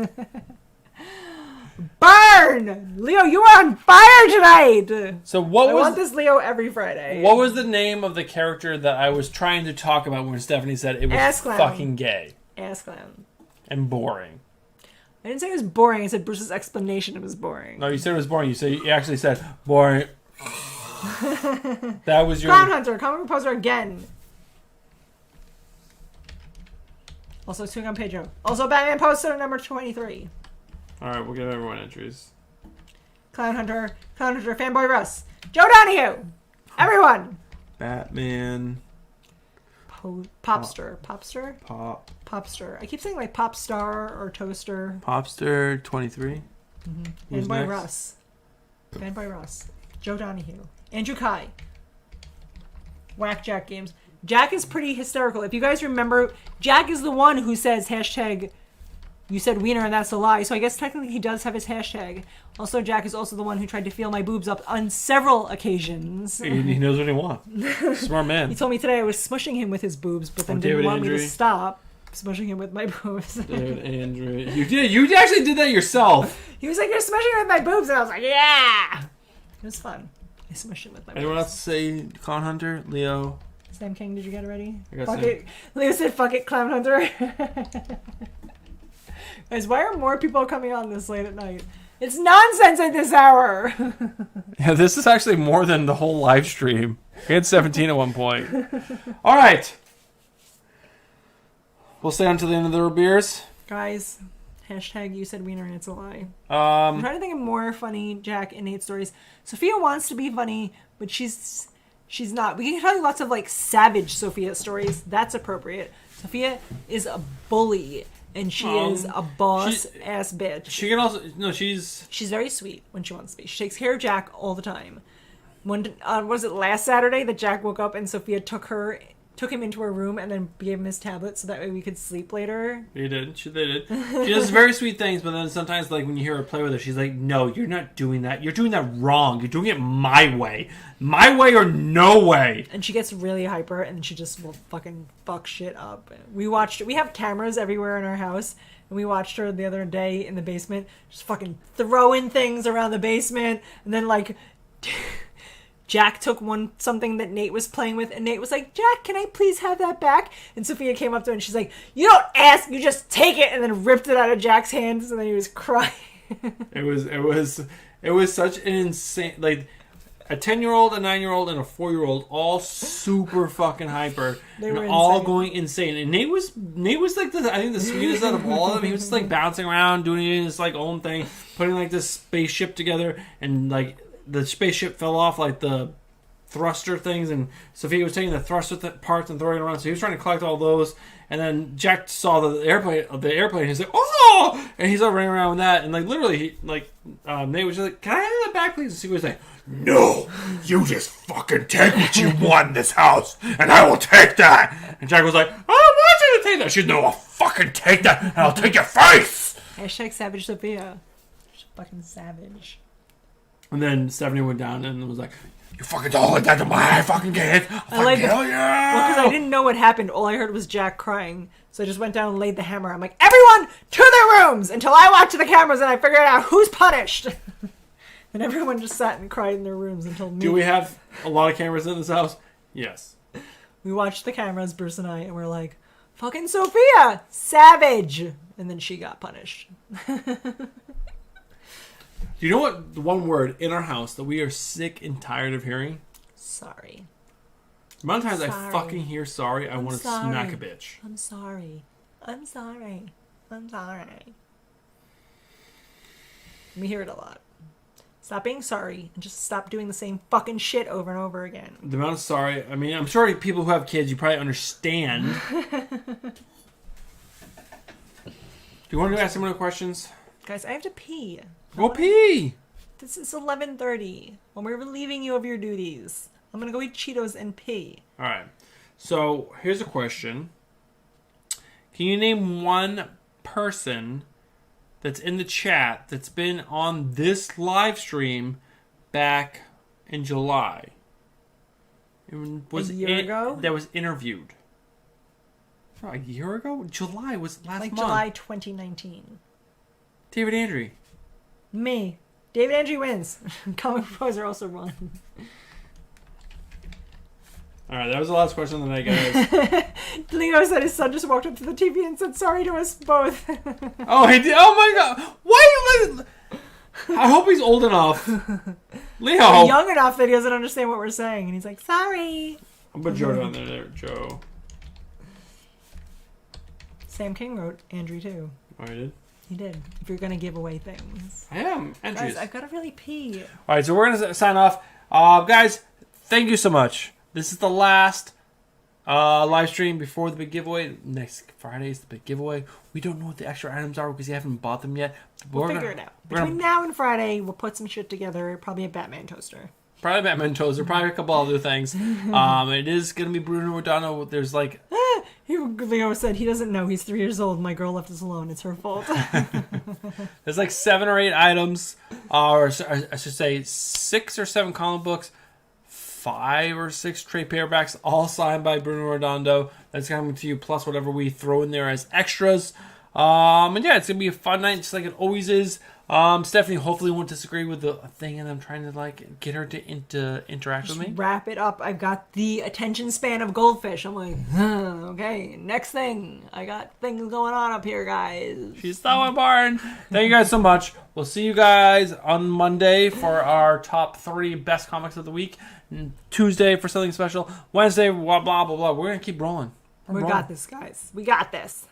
Speaker 2: Burn! Leo, you are on fire tonight!
Speaker 1: So what
Speaker 2: I want this Leo every Friday.
Speaker 1: What was the name of the character that I was trying to talk about when Stephanie said it was fucking gay?
Speaker 2: Ass Clown.
Speaker 1: And boring.
Speaker 2: I didn't say it was boring. I said Bruce's explanation it was boring.
Speaker 1: No, you said it was boring. You actually said boring. That was your...
Speaker 2: Clown Hunter, Comic Poser again. Also, Swing on Pedro. Also, Batman Poster number 23.
Speaker 1: Alright, we'll give everyone entries.
Speaker 2: Clown Hunter, Fanboy Russ, Joe Donahue, everyone.
Speaker 1: Batman.
Speaker 2: Popster. I keep saying like Pop Star or Toaster.
Speaker 1: Popster 23.
Speaker 2: Fanboy Russ, Joe Donahue, Andrew Kai. Whack Jack Games. Jack is pretty hysterical. If you guys remember, Jack is the one who says hashtag you said wiener and that's a lie. So I guess technically he does have his hashtag. Also, Jack is also the one who tried to feel my boobs up on several occasions.
Speaker 1: He knows what he wants. Smart man.
Speaker 2: He told me today I was smushing him with his boobs, but then didn't want me to stop smushing him with my boobs.
Speaker 1: David Andrew. You did. You actually did that yourself.
Speaker 2: He was like, you're smushing him with my boobs. And I was like, yeah. It was fun. I smushed him with my boobs.
Speaker 1: Anyone else say Clown Hunter? Leo?
Speaker 2: Sam King, did you get it ready?
Speaker 1: Fuck
Speaker 2: it. Leo said, fuck it, Clown Hunter. Guys, why are more people coming on this late at night? It's nonsense at this hour.
Speaker 1: Yeah, this is actually more than the whole live stream. We had 17 at one point. All right. We'll stay on to the end of the beers.
Speaker 2: Guys, hashtag you said wiener and it's a lie.
Speaker 1: I'm
Speaker 2: trying to think of more funny Jack and Nate stories. Sophia wants to be funny, but she's not. We can tell you lots of like savage Sophia stories. That's appropriate. Sophia is a bully. And she is a boss-ass bitch.
Speaker 1: She can also... No, she's
Speaker 2: very sweet when she wants to be. She takes care of Jack all the time. Was it last Saturday that Jack woke up and Sophia took him into her room and then gave him his tablet so that way we could sleep later?
Speaker 1: They did. They did. She does very sweet things, but then sometimes, like, when you hear her play with her, she's like, no, you're not doing that. You're doing that wrong. You're doing it my way. My way or no way.
Speaker 2: And she gets really hyper, and she just will fucking fuck shit up. We have cameras everywhere in our house, and we watched her the other day in the basement, just fucking throwing things around the basement, and then, like... Jack took something that Nate was playing with, and Nate was like, Jack, can I please have that back? And Sophia came up to her, and she's like, you don't ask, you just take it, and then ripped it out of Jack's hands, and then he was crying.
Speaker 1: It was such an insane, like, a 10-year-old, a 9-year-old, and a 4-year-old, all super fucking hyper,
Speaker 2: they were
Speaker 1: all going insane. And Nate was like I think the sweetest out of all of them. He was just like bouncing around, doing his like own thing, putting like this spaceship together, and like the spaceship fell off like the thruster things, and Sophia was taking the thruster parts and throwing it around. So he was trying to collect all those, and then Jack saw the airplane. He's like, oh! And he's running around with that, and like literally, Nate was just like, can I have that back, please? And Sophia was like, no, you just fucking take what you want in this house, and I will take that. And Jack was like, I don't want you to take that. She's no, I'll fucking take that, and I'll take your face.
Speaker 2: Hashtag Savage Sophia. She's fucking savage.
Speaker 1: And then Stephanie went down and was like, you fucking don't let that to my fucking kid. I'll fucking kill you.
Speaker 2: Well, because I didn't know what happened. All I heard was Jack crying. So I just went down and laid the hammer. I'm like, everyone to their rooms until I watch the cameras and I figure out who's punished. And everyone just sat and cried in their rooms until me.
Speaker 1: Do we have a lot of cameras in this house? Yes.
Speaker 2: We watched the cameras, Bruce and I, and we're like, fucking Sophia, savage. And then she got punished.
Speaker 1: Do you know what the one word in our house that we are sick and tired of hearing?
Speaker 2: Sorry.
Speaker 1: The amount of times I fucking hear sorry, I want to smack a bitch.
Speaker 2: I'm sorry. I'm sorry. I'm sorry. We hear it a lot. Stop being sorry and just stop doing the same fucking shit over and over again.
Speaker 1: The amount of sorry, I mean, I'm sure people who have kids, you probably understand. Do you want to ask some more questions?
Speaker 2: Guys, I have to pee.
Speaker 1: Go pee!
Speaker 2: This is 11:30. When we're relieving you of your duties. I'm gonna go eat Cheetos and pee.
Speaker 1: Alright. So, here's a question. Can you name one person that's in the chat that's been on this live stream back in July? It was
Speaker 2: a year ago?
Speaker 1: That was interviewed. Oh, a year ago? July was last month.
Speaker 2: July 2019.
Speaker 1: David Andrew.
Speaker 2: Me. David Andrew wins. Comic Poser also won.
Speaker 1: Alright, that was the last question of the night, guys.
Speaker 2: Leo said his son just walked up to the TV and said sorry to us both.
Speaker 1: Oh, he did? Oh my god! Why you I hope he's old enough. Leo!
Speaker 2: Or young enough that he doesn't understand what we're saying. And he's like, sorry.
Speaker 1: I'll put Joe down there, Joe.
Speaker 2: Sam King wrote Andrew too.
Speaker 1: Oh, he did?
Speaker 2: He did. If you're going to give away things.
Speaker 1: I am. Entries.
Speaker 2: Guys, I've got to really pee.
Speaker 1: Alright, so we're going to sign off. Guys, thank you so much. This is the last live stream before the big giveaway. Next Friday is the big giveaway. We don't know what the extra items are because you haven't bought them yet.
Speaker 2: We'll figure it out. Between now and Friday, we'll put some shit together. Probably a Batman toaster.
Speaker 1: Probably Batman toaster. Probably a couple other things. It is going to be Bruno Redondo. There's like...
Speaker 2: Leo said he doesn't know. He's 3 years old. My girl left us alone. It's her fault.
Speaker 1: There's like 7 or 8 items. Or I should say 6 or 7 comic books. 5 or 6 trade paperbacks, all signed by Bruno Redondo. That's coming to you, plus whatever we throw in there as extras. And yeah, it's gonna be a fun night, just like it always is. Stephanie hopefully won't disagree with the thing, and I'm trying to like get her to interact with me.
Speaker 2: Wrap it up. I've got the attention span of goldfish. I'm like, okay, next thing. I got things going on up here, guys.
Speaker 1: She's so important. Thank you guys so much. We'll see you guys on Monday for our top 3 best comics of the week. Tuesday for something special. Wednesday, blah, blah, blah, blah. We're going to keep rolling.
Speaker 2: We got this, guys. We got this.